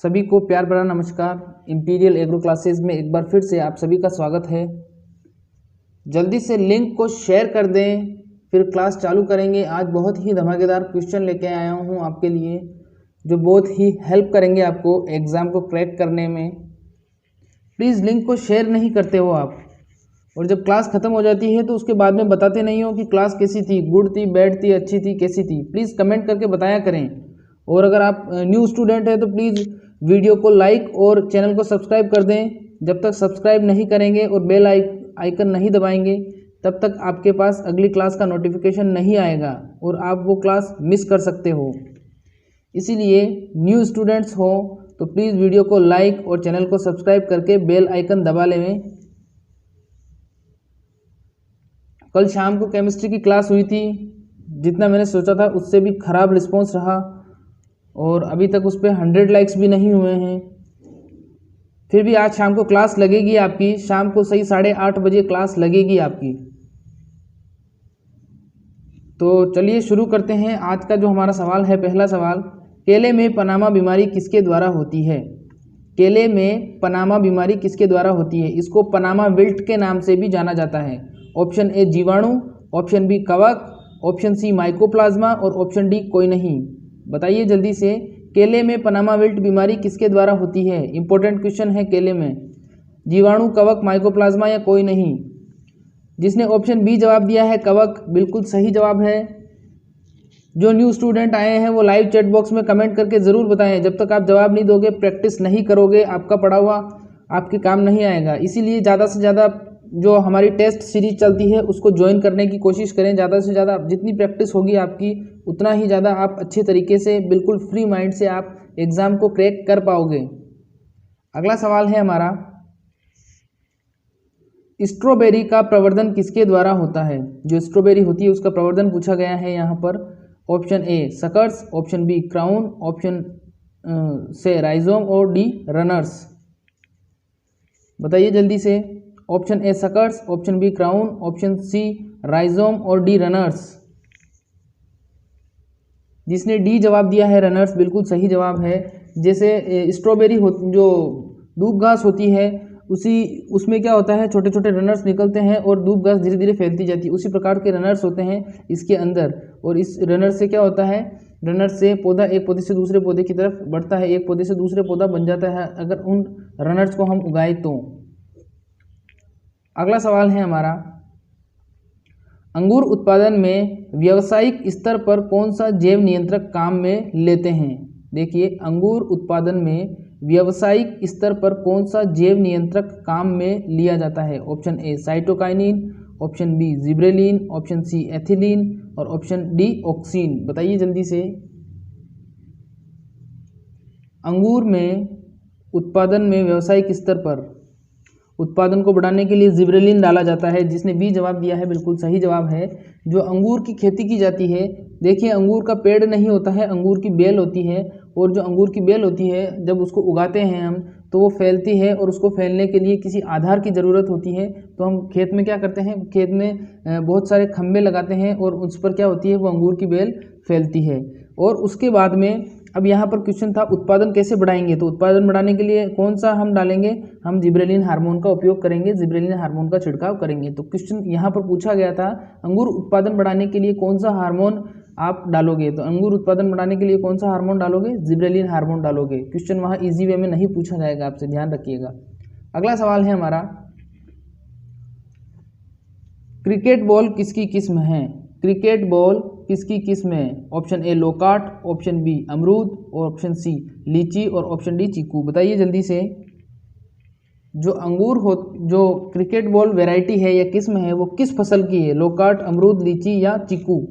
सभी को प्यार भरा नमस्कार। इंपीरियल एग्रो क्लासेस में एक बार फिर से आप सभी का स्वागत है। जल्दी से लिंक को शेयर कर दें, फिर क्लास चालू करेंगे। आज बहुत ही धमाकेदार क्वेश्चन लेके आया हूँ आपके लिए, जो बहुत ही हेल्प करेंगे आपको एग्ज़ाम को क्रैक करने में। प्लीज़ लिंक को शेयर नहीं करते हो आप, और जब क्लास ख़त्म हो जाती है तो उसके बाद में बताते नहीं हो कि क्लास कैसी थी, गुड थी, बैड थी, अच्छी थी, कैसी थी। प्लीज़ कमेंट करके बताया करें। और अगर आप न्यू स्टूडेंट हैं तो प्लीज़ वीडियो को लाइक और चैनल को सब्सक्राइब कर दें। जब तक सब्सक्राइब नहीं करेंगे और बेल आइकन नहीं दबाएंगे तब तक आपके पास अगली क्लास का नोटिफिकेशन नहीं आएगा और आप वो क्लास मिस कर सकते हो। इसीलिए न्यू स्टूडेंट्स हो तो प्लीज़ वीडियो को लाइक और चैनल को सब्सक्राइब करके बेल आइकन दबा लें। कल शाम को केमिस्ट्री की क्लास हुई थी, जितना मैंने सोचा था उससे भी ख़राब रिस्पॉन्स रहा और अभी तक उस पर 100 लाइक्स भी नहीं हुए हैं। फिर भी आज शाम को क्लास लगेगी आपकी, शाम को सही 8:30 बजे क्लास लगेगी आपकी। तो चलिए शुरू करते हैं। आज का जो हमारा सवाल है, पहला सवाल, केले में पनामा बीमारी किसके द्वारा होती है? केले में पनामा बीमारी किसके द्वारा होती है? इसको पनामा विल्ट के नाम से भी जाना जाता है। ऑप्शन ए जीवाणु, ऑप्शन बी कवक, ऑप्शन सी माइकोप्लाज्मा और ऑप्शन डी कोई नहीं। बताइए जल्दी से, केले में पनामा विल्ट बीमारी किसके द्वारा होती है? इंपॉर्टेंट क्वेश्चन है। केले में जीवाणु, कवक, माइकोप्लाज्मा या कोई नहीं। जिसने ऑप्शन बी जवाब दिया है कवक, बिल्कुल सही जवाब है। जो न्यू स्टूडेंट आए हैं वो लाइव चैट बॉक्स में कमेंट करके ज़रूर बताएं। जब तक आप जवाब नहीं दोगे, प्रैक्टिस नहीं करोगे, आपका पढ़ा हुआ आपके काम नहीं आएगा। इसीलिए ज़्यादा से ज़्यादा जो हमारी टेस्ट सीरीज चलती है उसको ज्वाइन करने की कोशिश करें। ज़्यादा से ज़्यादा जितनी प्रैक्टिस होगी आपकी, उतना ही ज़्यादा आप अच्छे तरीके से, बिल्कुल फ्री माइंड से आप एग्ज़ाम को क्रैक कर पाओगे। अगला सवाल है हमारा, स्ट्रॉबेरी का प्रवर्धन किसके द्वारा होता है? जो स्ट्रॉबेरी होती है उसका प्रवर्धन पूछा गया है यहाँ पर। Option A suckers, option B crown, option C rhizome और डी रनर्स। बताइए जल्दी से। Option A suckers, option B crown, option C rhizome और डी रनर्स। जिसने डी जवाब दिया है रनर्स, बिल्कुल सही जवाब है। जैसे स्ट्रॉबेरी जो दूब घास होती है, उसमें क्या होता है, छोटे छोटे रनर्स निकलते हैं और दूब घास धीरे धीरे फैलती जाती है। उसी प्रकार के रनर्स होते हैं इसके अंदर। और इस रनर से क्या होता है, रनर से पौधा एक पौधे से दूसरे पौधे की तरफ बढ़ता है, एक पौधे से दूसरे पौधा बन जाता है अगर उन रनर्स को हम उगाएं तो। अगला सवाल है हमारा, अंगूर उत्पादन में व्यावसायिक स्तर पर कौन सा जैव नियंत्रक काम में लेते हैं? देखिए, अंगूर उत्पादन में व्यावसायिक स्तर पर कौन सा जैव नियंत्रक काम में लिया जाता है? Option A cytokinin, option B gibberellin, option C ethylene और ऑप्शन डी ऑक्सीन। बताइए जल्दी से। अंगूर में उत्पादन में व्यावसायिक स्तर पर उत्पादन को बढ़ाने के लिए जिब्रेलिन डाला जाता है। जिसने बी जवाब दिया है, बिल्कुल सही जवाब है। जो अंगूर की खेती की जाती है, देखिए अंगूर का पेड़ नहीं होता है, अंगूर की बेल होती है। और जो अंगूर की बेल होती है, जब उसको उगाते हैं हम तो वो फैलती है और उसको फैलने के लिए किसी आधार की ज़रूरत होती है। तो हम खेत में क्या करते हैं, खेत में बहुत सारे खम्भे लगाते हैं और उस पर क्या होती है, वो अंगूर की बेल फैलती है। और उसके बाद में अब यहाँ पर क्वेश्चन था उत्पादन कैसे बढ़ाएंगे, तो उत्पादन बढ़ाने के लिए कौन सा हम डालेंगे, हम जिब्रेलिन हार्मोन का उपयोग करेंगे, जिब्रेलिन हार्मोन का छिड़काव करेंगे। तो क्वेश्चन यहाँ पर पूछा गया था, अंगूर उत्पादन बढ़ाने के लिए कौन सा हार्मोन आप डालोगे? तो अंगूर उत्पादन बढ़ाने के लिए कौन सा हार्मोन डालोगे? जिब्रेलिन हार्मोन डालोगे। क्वेश्चन वहाँ इजी वे में नहीं पूछा जाएगा आपसे, ध्यान रखिएगा। अगला सवाल है हमारा, क्रिकेट बॉल किसकी किस्म है? क्रिकेट बॉल किसकी किस्म है? Option A loquat, option B अमरूद और ऑप्शन सी लीची और ऑप्शन डी चीकू। बताइए जल्दी से। जो अंगूर हो, जो क्रिकेट बॉल वैरायटी है या किस्म है, वो किस फसल की है? लोकाट, अमरूद, लीची या चीकू?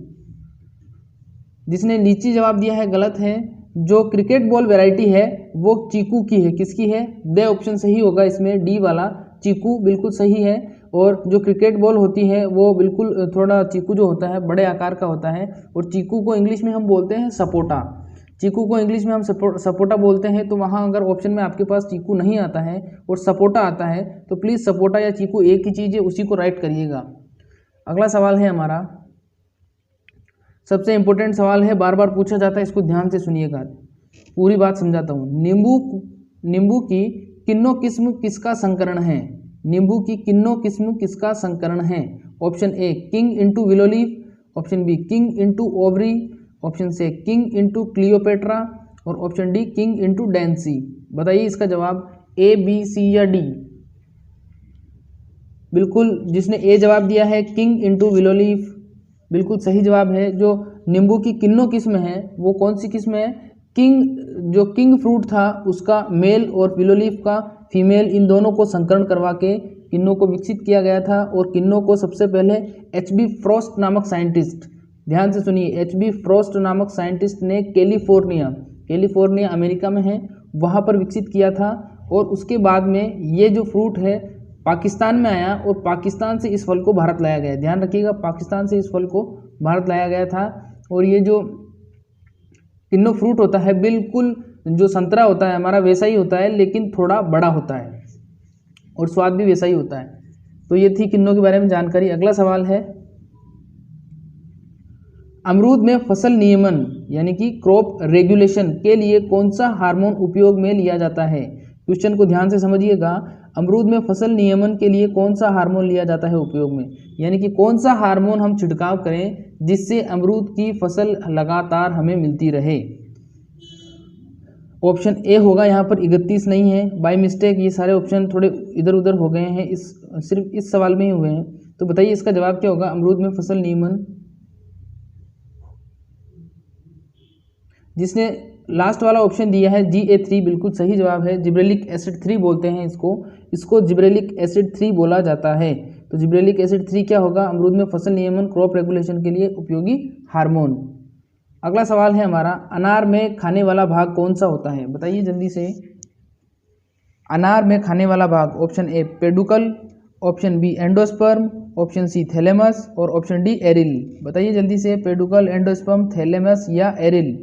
जिसने लीची जवाब दिया है गलत है। जो क्रिकेट बॉल वैरायटी है वो चीकू की है। किसकी है? दे ऑप्शन सही होगा इसमें, डी वाला चीकू बिल्कुल सही है। और जो क्रिकेट बॉल होती है वो बिल्कुल थोड़ा, चीकू जो होता है बड़े आकार का होता है। और चीकू को इंग्लिश में हम बोलते हैं सपोटा। चीकू को इंग्लिश में हम सपोटा बोलते हैं। तो वहाँ अगर ऑप्शन में आपके पास चीकू नहीं आता है और सपोटा आता है तो प्लीज़ सपोटा या चीकू एक ही चीज़ है, उसी को राइट करिएगा। अगला सवाल है हमारा, सबसे इंपॉर्टेंट सवाल है, बार बार पूछा जाता है, इसको ध्यान से सुनिएगा। पूरी बात समझाता हूँ। नींबू की किन्नों किस्म किसका संकरण है? नींबू की किन्नों किस्म किसका संकरण है? Option A king into willow leaf, option B king into ovary, option C king into Cleopatra और option D king into Dancy. बताइए इसका जवाब ए, बी, सी या डी। बिल्कुल, जिसने ए जवाब दिया है किंग इंटू विलो लीफ बिल्कुल सही जवाब है। जो नींबू की किन्नों किस्म है वो कौन सी किस्म है? जो किंग फ्रूट था उसका मेल और विलो लीफ का फीमेल, इन दोनों को संकरण करवा के किन्नों को विकसित किया गया था। और किन्नों को सबसे पहले एच.बी. फ्रॉस्ट नामक साइंटिस्ट, ध्यान से सुनिए, एच.बी. फ्रॉस्ट नामक साइंटिस्ट ने कैलिफोर्निया अमेरिका में है, वहाँ पर विकसित किया था। और उसके बाद में ये जो फ्रूट है पाकिस्तान में आया और पाकिस्तान से इस फल को भारत लाया गया। ध्यान रखिएगा, पाकिस्तान से इस फल को भारत लाया गया था। और ये जो किन्नू फ्रूट होता है बिल्कुल जो संतरा होता है हमारा वैसा ही होता है, लेकिन थोड़ा बड़ा होता है और स्वाद भी वैसा ही होता है। तो ये थी किन्नू के बारे में जानकारी। अगला सवाल है, अमरूद में फसल नियमन यानी कि क्रॉप रेगुलेशन के लिए कौन सा हार्मोन उपयोग में लिया जाता है? क्वेश्चन को ध्यान से समझिएगा। अमरूद में फसल नियमन के लिए कौन सा हार्मोन लिया जाता है उपयोग में, यानी कि कौन सा हार्मोन हम छिड़काव करें जिससे अमरूद की फसल लगातार हमें मिलती रहे? ऑप्शन ए होगा यहाँ पर 31, नहीं है, बाय मिस्टेक ये सारे ऑप्शन थोड़े इधर उधर हो गए हैं, सिर्फ इस सवाल में ही हुए हैं। तो बताइए इसका जवाब क्या होगा? अमरूद में फसल नियमन, जिसने लास्ट वाला ऑप्शन दिया है GA3 बिल्कुल सही जवाब है। जिब्रेलिक एसिड 3 बोलते हैं इसको जिब्रेलिक एसिड 3 बोला जाता है। तो जिब्रेलिक एसिड 3 क्या होगा? अमरूद में फसल नियमन क्रॉप रेगुलेशन के लिए उपयोगी हार्मोन। अगला सवाल है हमारा, अनार में खाने वाला भाग कौन सा होता है? बताइए जल्दी से। अनार में खाने वाला भाग, option A peduncle, option B endosperm, option C thalamus और ऑप्शन डी एरिल। बताइए जल्दी से, पेडुकल, एंडोस्पर्म, थैलेमस या एरिल।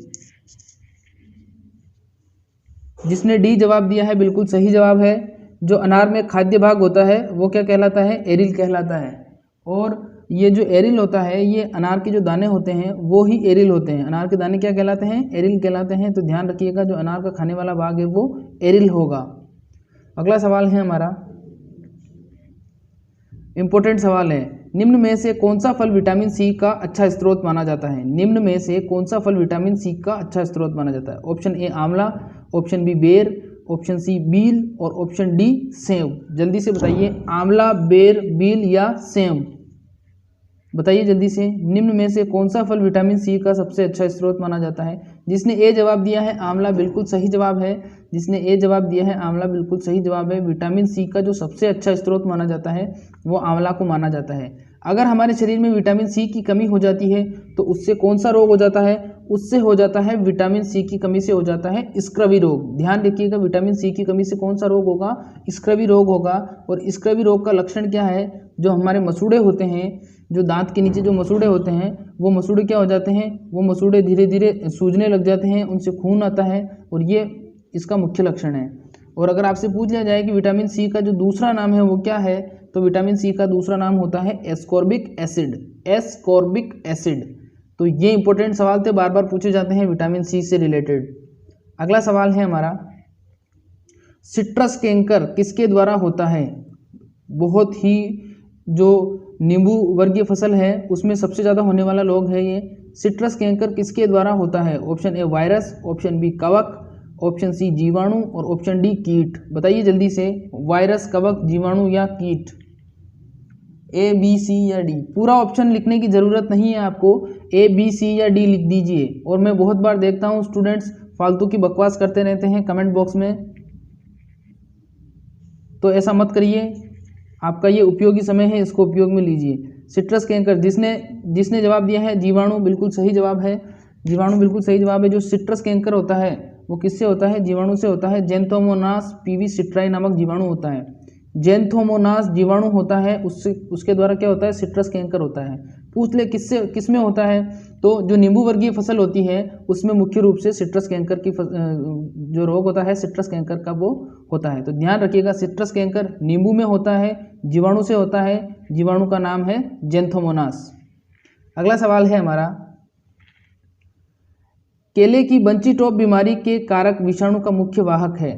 जिसने डी जवाब दिया है बिल्कुल सही जवाब है। जो अनार में खाद्य भाग होता है वो क्या कहलाता है? एरिल कहलाता है। और ये जो एरिल होता है ये अनार के जो दाने होते हैं वो ही एरिल होते हैं। अनार के दाने क्या कहलाते हैं? एरिल कहलाते हैं। तो ध्यान रखिएगा, जो अनार का खाने वाला भाग है वो एरिल होगा। अगला सवाल है हमारा, इंपॉर्टेंट सवाल है, निम्न में से कौन सा फल विटामिन सी का अच्छा स्रोत माना जाता है? निम्न में से कौन सा फल विटामिन सी का अच्छा स्रोत माना जाता है? ऑप्शन ए आंवला, ऑप्शन बी बेर, ऑप्शन सी बील और ऑप्शन डी सेव। जल्दी से बताइए, आंवला, बेर, बील या सेव। बताइए जल्दी से, निम्न में से कौन सा फल विटामिन सी का सबसे अच्छा स्रोत माना जाता है? जिसने ए जवाब दिया है आंवला बिल्कुल सही जवाब है। जिसने ए जवाब दिया है आंवला बिल्कुल सही जवाब है। विटामिन सी का जो सबसे अच्छा स्रोत माना जाता है वो आंवला को माना जाता है। अगर हमारे शरीर में विटामिन सी की कमी हो जाती है तो उससे कौन सा रोग हो जाता है? उससे हो जाता है, विटामिन सी की कमी से हो जाता है स्क्रवी रोग। ध्यान रखिएगा, विटामिन सी की कमी से कौन सा रोग होगा? स्क्रवी रोग होगा। और स्क्रवी रोग का लक्षण क्या है? जो हमारे मसूड़े होते हैं, जो दांत के नीचे जो मसूड़े होते हैं वो मसूड़े क्या हो जाते हैं? वो मसूड़े धीरे धीरे सूजने लग जाते हैं, उनसे खून आता है और ये इसका मुख्य लक्षण है। और अगर आपसे पूछ लिया जाए कि विटामिन सी का जो दूसरा नाम है वो क्या है, तो विटामिन सी का दूसरा नाम होता है एस्कॉर्बिक एसिड। Ascorbic acid. तो ये इंपॉर्टेंट सवाल थे, बार बार पूछे जाते हैं विटामिन सी से रिलेटेड। अगला सवाल है हमारा, सिट्रस कैंकर किसके द्वारा होता है? बहुत ही जो नींबू वर्गीय फसल है उसमें सबसे ज़्यादा होने वाला रोग है ये। सिट्रस कैंकर किसके द्वारा होता है? Option A virus, option B कवक, ऑप्शन सी जीवाणु और ऑप्शन डी कीट। बताइए जल्दी से, वायरस, कवक, जीवाणु या कीट। ए, बी, सी या डी। पूरा ऑप्शन लिखने की ज़रूरत नहीं है आपको, ए, बी, सी या डी लिख दीजिए। और मैं बहुत बार देखता हूँ स्टूडेंट्स फालतू की बकवास करते रहते हैं कमेंट बॉक्स में, तो ऐसा मत करिए। आपका ये उपयोगी समय है, इसको उपयोग में लीजिए। सिट्रस कैंकर, जिसने जवाब दिया है जीवाणु, बिल्कुल सही जवाब है। जीवाणु बिल्कुल सही जवाब है। जो सिट्रस कैंकर होता है वो किससे होता है? जीवाणु से होता है। जेंथोमोनास पीवी सिट्राई नामक जीवाणु होता है। जेंथोमोनास जीवाणु होता है, उसके द्वारा क्या होता है? सिट्रस कैंकर होता है। पूछ ले किसमें होता है, तो जो नींबू वर्गीय फसल होती है उसमें मुख्य रूप से सिट्रस कैंकर की जो रोग होता है सिट्रस कैंकर का वो होता है। तो ध्यान रखिएगा, सिट्रस कैंकर नींबू में होता है, जीवाणु से होता है। जीवाणु का नाम है जेंथोमोनास। अगला सवाल है हमारा, केले की बंची टॉप बीमारी के कारक विषाणु का मुख्य वाहक है।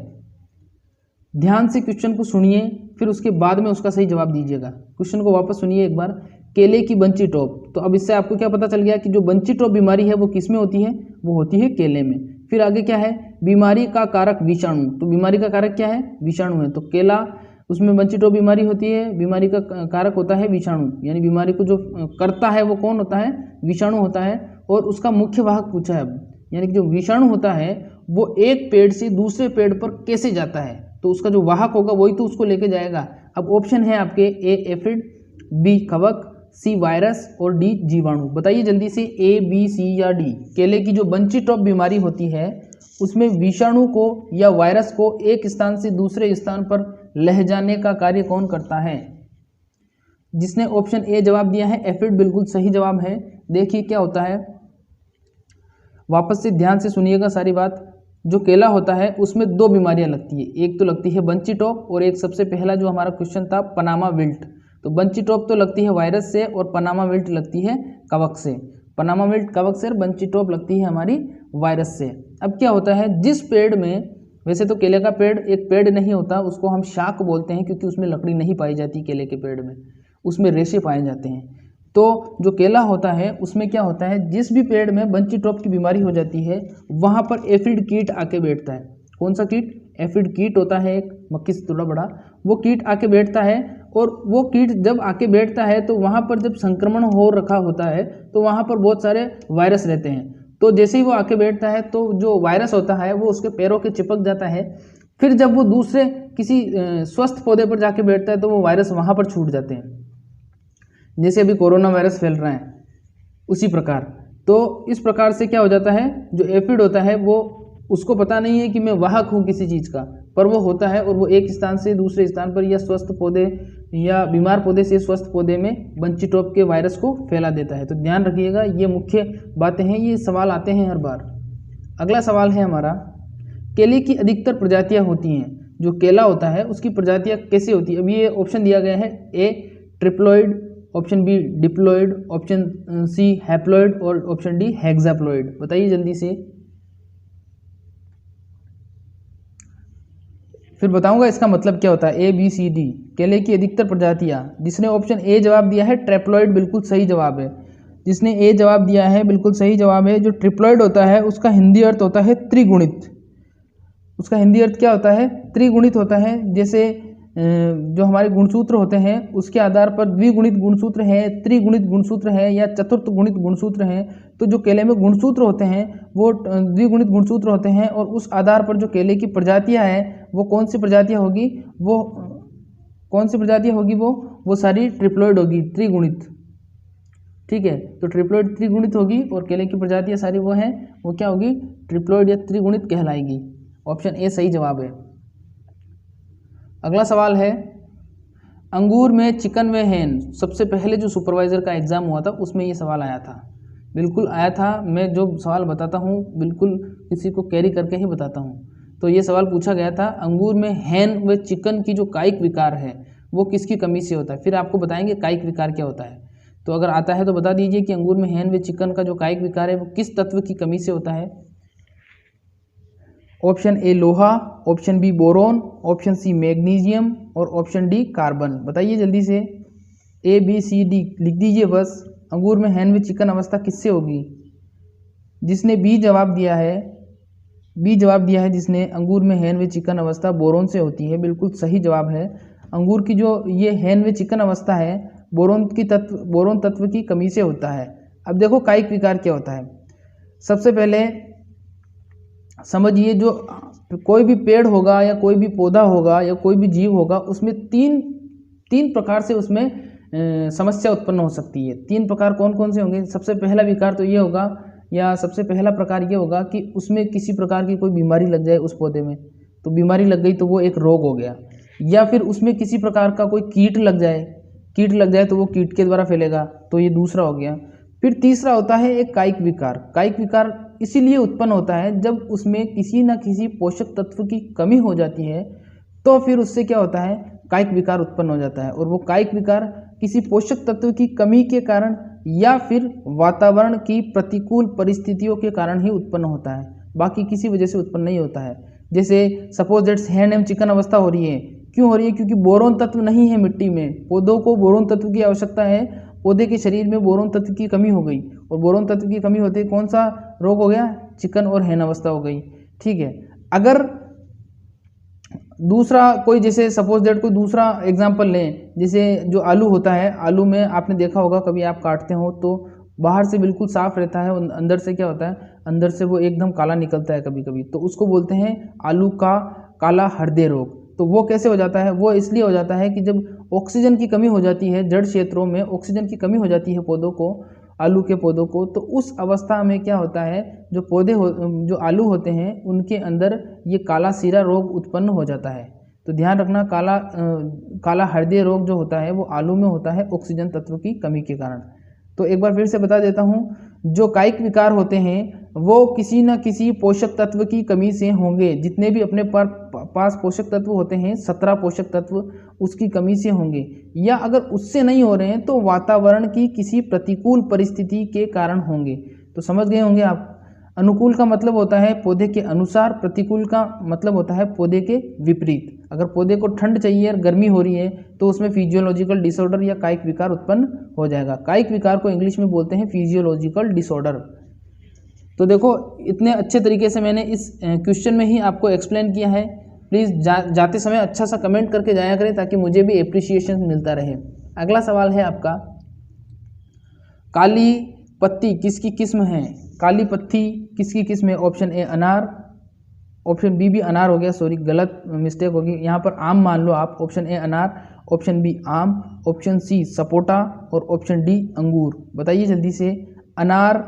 ध्यान से क्वेश्चन को सुनिए, फिर उसके बाद में उसका सही जवाब दीजिएगा। क्वेश्चन को वापस सुनिए एक बार। केले की बंची टॉप, तो अब इससे आपको क्या पता चल गया कि जो बंची टॉप बीमारी है वो किस में होती है, वो होती है केले में। फिर आगे क्या है, बीमारी का कारक विषाणु, तो बीमारी का कारक क्या है, विषाणु है। तो केला उसमें बंची टॉप बीमारी होती है, बीमारी का कारक होता है विषाणु, यानी बीमारी को जो करता है वो कौन होता है, विषाणु होता है। और उसका मुख्य वाहक पूछा है अब, यानी कि जो विषाणु होता है वो एक पेड़ से दूसरे पेड़ पर कैसे जाता है, तो उसका जो वाहक होगा वही तो उसको लेके जाएगा। अब ऑप्शन है आपके ए एफिड, बी कवक, सी वायरस और डी जीवाणु। बताइए जल्दी से ए बी सी या डी। केले की जो बंची टॉप बीमारी होती है उसमें विषाणु को या वायरस को एक स्थान से दूसरे स्थान पर लह जाने का कार्य कौन करता है। जिसने ऑप्शन ए जवाब दिया है एफिड बिल्कुल सही जवाब है। देखिए क्या होता है, वापस से ध्यान से सुनिएगा सारी बात। जो केला होता है उसमें दो बीमारियां लगती है, एक तो लगती है बंची टॉप और एक सबसे पहला जो हमारा क्वेश्चन था पनामा विल्ट। तो बंची टॉप तो लगती है वायरस से और पनामा विल्ट लगती है कवक से। पनामा विल्ट कवक से और बंची टॉप लगती है हमारी वायरस से। अब क्या होता है, जिस पेड़ में, वैसे तो केले का पेड़ एक पेड़ नहीं होता, उसको हम शाक बोलते हैं क्योंकि उसमें लकड़ी नहीं पाई जाती केले के पेड़ में, उसमें रेशे पाए जाते हैं। तो जो केला होता है उसमें क्या होता है, जिस भी पेड़ में बंची टॉप की बीमारी हो जाती है वहाँ पर एफिड कीट आके बैठता है। कौन सा कीट, एफिड कीट होता है एक मक्खी से थोड़ा बड़ा, वो कीट आके बैठता है। और वो कीट जब आके बैठता है तो वहाँ पर जब संक्रमण हो रखा होता है तो वहाँ पर बहुत सारे वायरस रहते हैं। तो जैसे ही वो आके बैठता है तो जो वायरस होता है वो उसके पैरों के चिपक जाता है। फिर जब वो दूसरे किसी स्वस्थ पौधे पर जाके बैठता है तो वो वायरस वहाँ पर छूट जाते हैं, जैसे अभी कोरोना वायरस फैल रहा है उसी प्रकार। तो इस प्रकार से क्या हो जाता है, जो एफिड होता है वो, उसको पता नहीं है कि मैं वाहक हूँ किसी चीज़ का, पर वो होता है और वो एक स्थान से दूसरे स्थान पर या स्वस्थ पौधे या बीमार पौधे से स्वस्थ पौधे में बंची टॉप के वायरस को फैला देता है। तो ध्यान रखिएगा, ये मुख्य बातें हैं, ये सवाल आते हैं हर बार। अगला सवाल है हमारा, केले की अधिकतर प्रजातियाँ होती हैं, जो केला होता है उसकी प्रजातियाँ कैसे होती है। अभी ये ऑप्शन दिया गया है, A triploid, option B diploid, option C haploid और ऑप्शन डी हेक्साप्लॉइड। बताइए जल्दी से, फिर बताऊंगा इसका मतलब क्या होता है। ए बी सी डी, केले की अधिकतर प्रजातियां। जिसने ऑप्शन ए जवाब दिया है ट्रिप्लॉइड बिल्कुल सही जवाब है। जिसने ए जवाब दिया है बिल्कुल सही जवाब है। जो ट्रिप्लॉइड होता है उसका हिंदी अर्थ होता है त्रिगुणित। उसका हिंदी अर्थ क्या होता है, त्रिगुणित होता है। जैसे जो हमारे गुणसूत्र होते हैं उसके आधार पर द्विगुणित गुणसूत्र है, त्रिगुणित गुणसूत्र है या चतुर्थ गुणित गुणसूत्र है। तो जो केले में गुणसूत्र होते हैं वो द्विगुणित गुणसूत्र होते हैं और उस आधार पर जो केले की प्रजातियां हैं वो कौन सी प्रजातियां होगी, वो कौन सी प्रजातियां होगी, वो सारी ट्रिप्लॉइड होगी, त्रिगुणित। ठीक है, तो ट्रिप्लॉइड त्रिगुणित होगी और केले की प्रजातियां सारी वो हैं, वो क्या होगी, ट्रिप्लॉइड या त्रिगुणित कहलाएगी। ऑप्शन ए सही जवाब है। अगला सवाल है, अंगूर में चिकन व हैन, सबसे पहले जो सुपरवाइजर का एग्जाम हुआ था उसमें ये सवाल आया था, बिल्कुल आया था। मैं जो सवाल बताता हूँ बिल्कुल किसी को कैरी करके ही बताता हूँ। तो ये सवाल पूछा गया था, अंगूर में हैन व चिकन की जो कायिक विकार है वो किसकी कमी से होता है। फिर आपको बताएंगे कायिक विकार क्या होता है। तो अगर आता है तो बता दीजिए कि अंगूर में हैन व चिकन का जो कायिक विकार है वो किस तत्व की कमी से होता है। ऑप्शन ए लोहा, option B boron, option C magnesium और ऑप्शन डी कार्बन। बताइए जल्दी से, ए बी सी डी लिख दीजिए बस। अंगूर में हैन व चिकन अवस्था किससे होगी। जिसने बी जवाब दिया है, बी जवाब दिया है जिसने, अंगूर में हैन व चिकन अवस्था बोरोन से होती है, बिल्कुल सही जवाब है। अंगूर की जो ये हैन व चिकन अवस्था है बोरोन तत्व की कमी से होता है। अब देखो कायिक विकार क्या होता है। सबसे पहले समझिए, जो कोई भी पेड़ होगा या कोई भी पौधा होगा या कोई भी जीव होगा उसमें तीन प्रकार से उसमें समस्या उत्पन्न हो सकती है। तीन प्रकार कौन कौन से होंगे। सबसे पहला विकार तो ये होगा, या सबसे पहला प्रकार ये होगा कि उसमें किसी प्रकार की कोई बीमारी लग जाए उस पौधे में, तो बीमारी लग गई तो वो एक रोग हो गया। या फिर उसमें किसी प्रकार का कोई कीट लग जाए तो वो कीट के द्वारा फैलेगा, तो ये दूसरा हो गया। फिर तीसरा होता है एक कायिक विकार। कायिक विकार इसीलिए उत्पन्न होता है जब उसमें किसी न किसी पोषक तत्व की कमी हो जाती है, तो फिर उससे क्या होता है, कायिक विकार उत्पन्न हो जाता है। और वो कायिक विकार किसी पोषक तत्व की कमी के कारण या फिर वातावरण की प्रतिकूल परिस्थितियों के कारण ही उत्पन्न होता है, बाकी किसी वजह से उत्पन्न नहीं होता है। जैसे suppose that's hand and chicken अवस्था हो रही है, क्यों हो रही है? क्योंकि बोरोन तत्व नहीं है मिट्टी में। पौधों को बोरोन तत्व की आवश्यकता है, पौधे के शरीर में बोरोन तत्व की कमी हो गई, और बोरोन तत्व की कमी होते कौन सा रोग हो गया? चिकन और हैन अवस्था हो गई। ठीक है, अगर दूसरा कोई, जैसे सपोज दैट कोई दूसरा एग्जांपल लें, जैसे जो आलू होता है, आलू में आपने देखा होगा कभी आप काटते हो तो बाहर से बिल्कुल साफ रहता है, अंदर से क्या होता है, अंदर से वो एकदम काला निकलता है कभी कभी, तो उसको बोलते हैं आलू का काला हृदय रोग। तो वो कैसे हो जाता है? वो इसलिए हो जाता है कि जब ऑक्सीजन की कमी हो जाती है, जड़ क्षेत्रों में ऑक्सीजन की कमी हो जाती है पौधों को, आलू के पौधों को, तो उस अवस्था में क्या होता है, जो जो आलू होते हैं उनके अंदर ये काला सीरा रोग उत्पन्न हो जाता है। तो ध्यान रखना, काला हृदय रोग जो होता है वो आलू में होता है ऑक्सीजन तत्व की कमी के कारण। तो एक बार फिर से बता देता हूँ, जो कायिक विकार होते हैं वो किसी न किसी पोषक तत्व की कमी से होंगे। जितने भी अपने पास पोषक तत्व होते हैं, 17 पोषक तत्व, उसकी कमी से होंगे, या अगर उससे नहीं हो रहे हैं तो वातावरण की किसी प्रतिकूल परिस्थिति के कारण होंगे। तो समझ गए होंगे आप। अनुकूल का मतलब होता है पौधे के अनुसार, प्रतिकूल का मतलब होता है पौधे के विपरीत। अगर पौधे को ठंड चाहिए और गर्मी हो रही है तो उसमें फिजियोलॉजिकल डिसऑर्डर या कायिक विकार उत्पन्न हो जाएगा। कायिक विकार को इंग्लिश में बोलते हैं फिजियोलॉजिकल डिसऑर्डर। तो देखो, इतने अच्छे तरीके से मैंने इस क्वेश्चन में ही आपको एक्सप्लेन किया है। प्लीज़ जाते समय अच्छा सा कमेंट करके जाया करें ताकि मुझे भी एप्रिसिएशन मिलता रहे। अगला सवाल है आपका, काली पत्ती किसकी किस्म है? काली पत्ती किसकी किस्म है? ऑप्शन ए अनार, ऑप्शन बी भी अनार हो गया, सॉरी गलत मिस्टेक होगी, यहाँ पर आम मान लो आप। ऑप्शन ए अनार, ऑप्शन बी आम, ऑप्शन सी सपोटा और ऑप्शन डी अंगूर। बताइए जल्दी से, अनार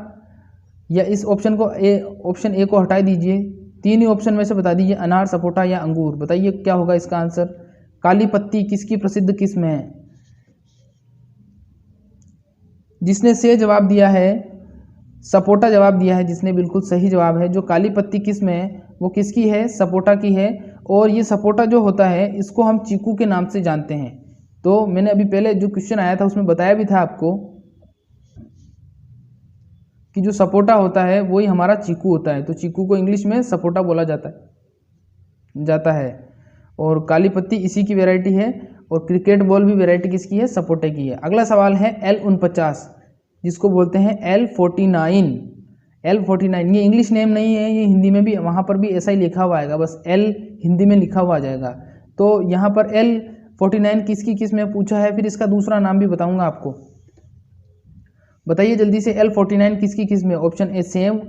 या इस ऑप्शन ए को हटा दीजिए, तीन ही ऑप्शन में से बता दीजिए, अनार, सपोटा या अंगूर। बताइए क्या होगा इसका आंसर। काली पत्ती किसकी प्रसिद्ध किस्म है? जिसने से जवाब दिया है सपोटा जवाब दिया है, जिसने बिल्कुल सही जवाब है। जो काली पत्ती किस्म है वो किसकी है? सपोटा की है। और ये सपोटा जो होता है इसको हम चीकू के नाम से जानते हैं। तो मैंने अभी पहले जो क्वेश्चन आया था उसमें बताया भी था आपको कि जो सपोटा होता है वही हमारा चीकू होता है। तो चीकू को इंग्लिश में सपोटा बोला जाता है। और काली पत्ती इसी की वैरायटी है, और क्रिकेट बॉल भी वैरायटी किसकी है? सपोटे की है। अगला सवाल है L49, जिसको बोलते हैं L49। L49 ये इंग्लिश नेम नहीं है, ये हिंदी में भी वहाँ पर भी ऐसा ही लिखा हुआ आएगा, बस L हिंदी में लिखा हुआ आ जाएगा। तो यहाँ पर L49 किसकी किस्म में पूछा है, फिर इसका दूसरा नाम भी बताऊंगा आपको। बताइए जल्दी से, L49 किसकी किस्म है? ऑप्शन ए सेव,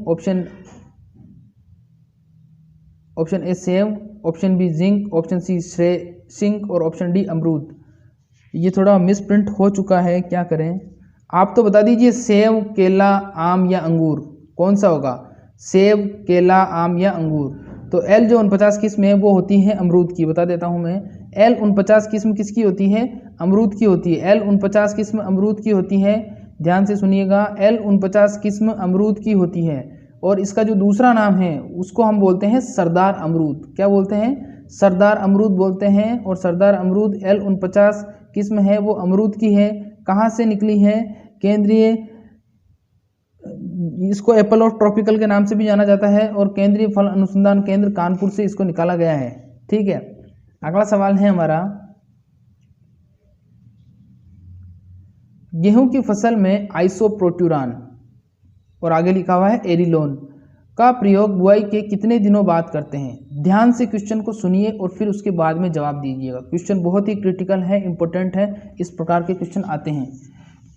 ऑप्शन ए सेव, option B zinc, option C सिंक और ऑप्शन डी अमरूद। ये थोड़ा मिस प्रिंट हो चुका है, क्या करें। आप तो बता दीजिए, सेव, केला, आम या अंगूर, कौन सा होगा? सेव, केला, आम या अंगूर। तो L जो 49 किस्म है वो होती है अमरूद की। बता देता हूँ मैं, L49 किस्म किसकी होती है? अमरूद की होती है। L49 किस्म अमरूद की होती है, ध्यान से सुनिएगा, L49 किस्म अमरूद की होती है। और इसका जो दूसरा नाम है उसको हम बोलते हैं सरदार अमरूद। क्या बोलते हैं? सरदार अमरूद बोलते हैं। और सरदार अमरूद L49 किस्म है वो अमरूद की है। कहाँ से निकली है? केंद्रीय, इसको एप्पल ऑफ ट्रॉपिकल के नाम से भी जाना जाता है, और केंद्रीय फल अनुसंधान केंद्र कानपुर से इसको निकाला गया है। ठीक है, अगला सवाल है हमारा, गेहूं की फसल में आइसोप्रोट्यूरान और आगे लिखा हुआ है एरिलोन का प्रयोग बुआई के कितने दिनों बाद करते हैं? ध्यान से क्वेश्चन को सुनिए और फिर उसके बाद में जवाब दीजिएगा। क्वेश्चन बहुत ही क्रिटिकल है, इंपॉर्टेंट है, इस प्रकार के क्वेश्चन आते हैं।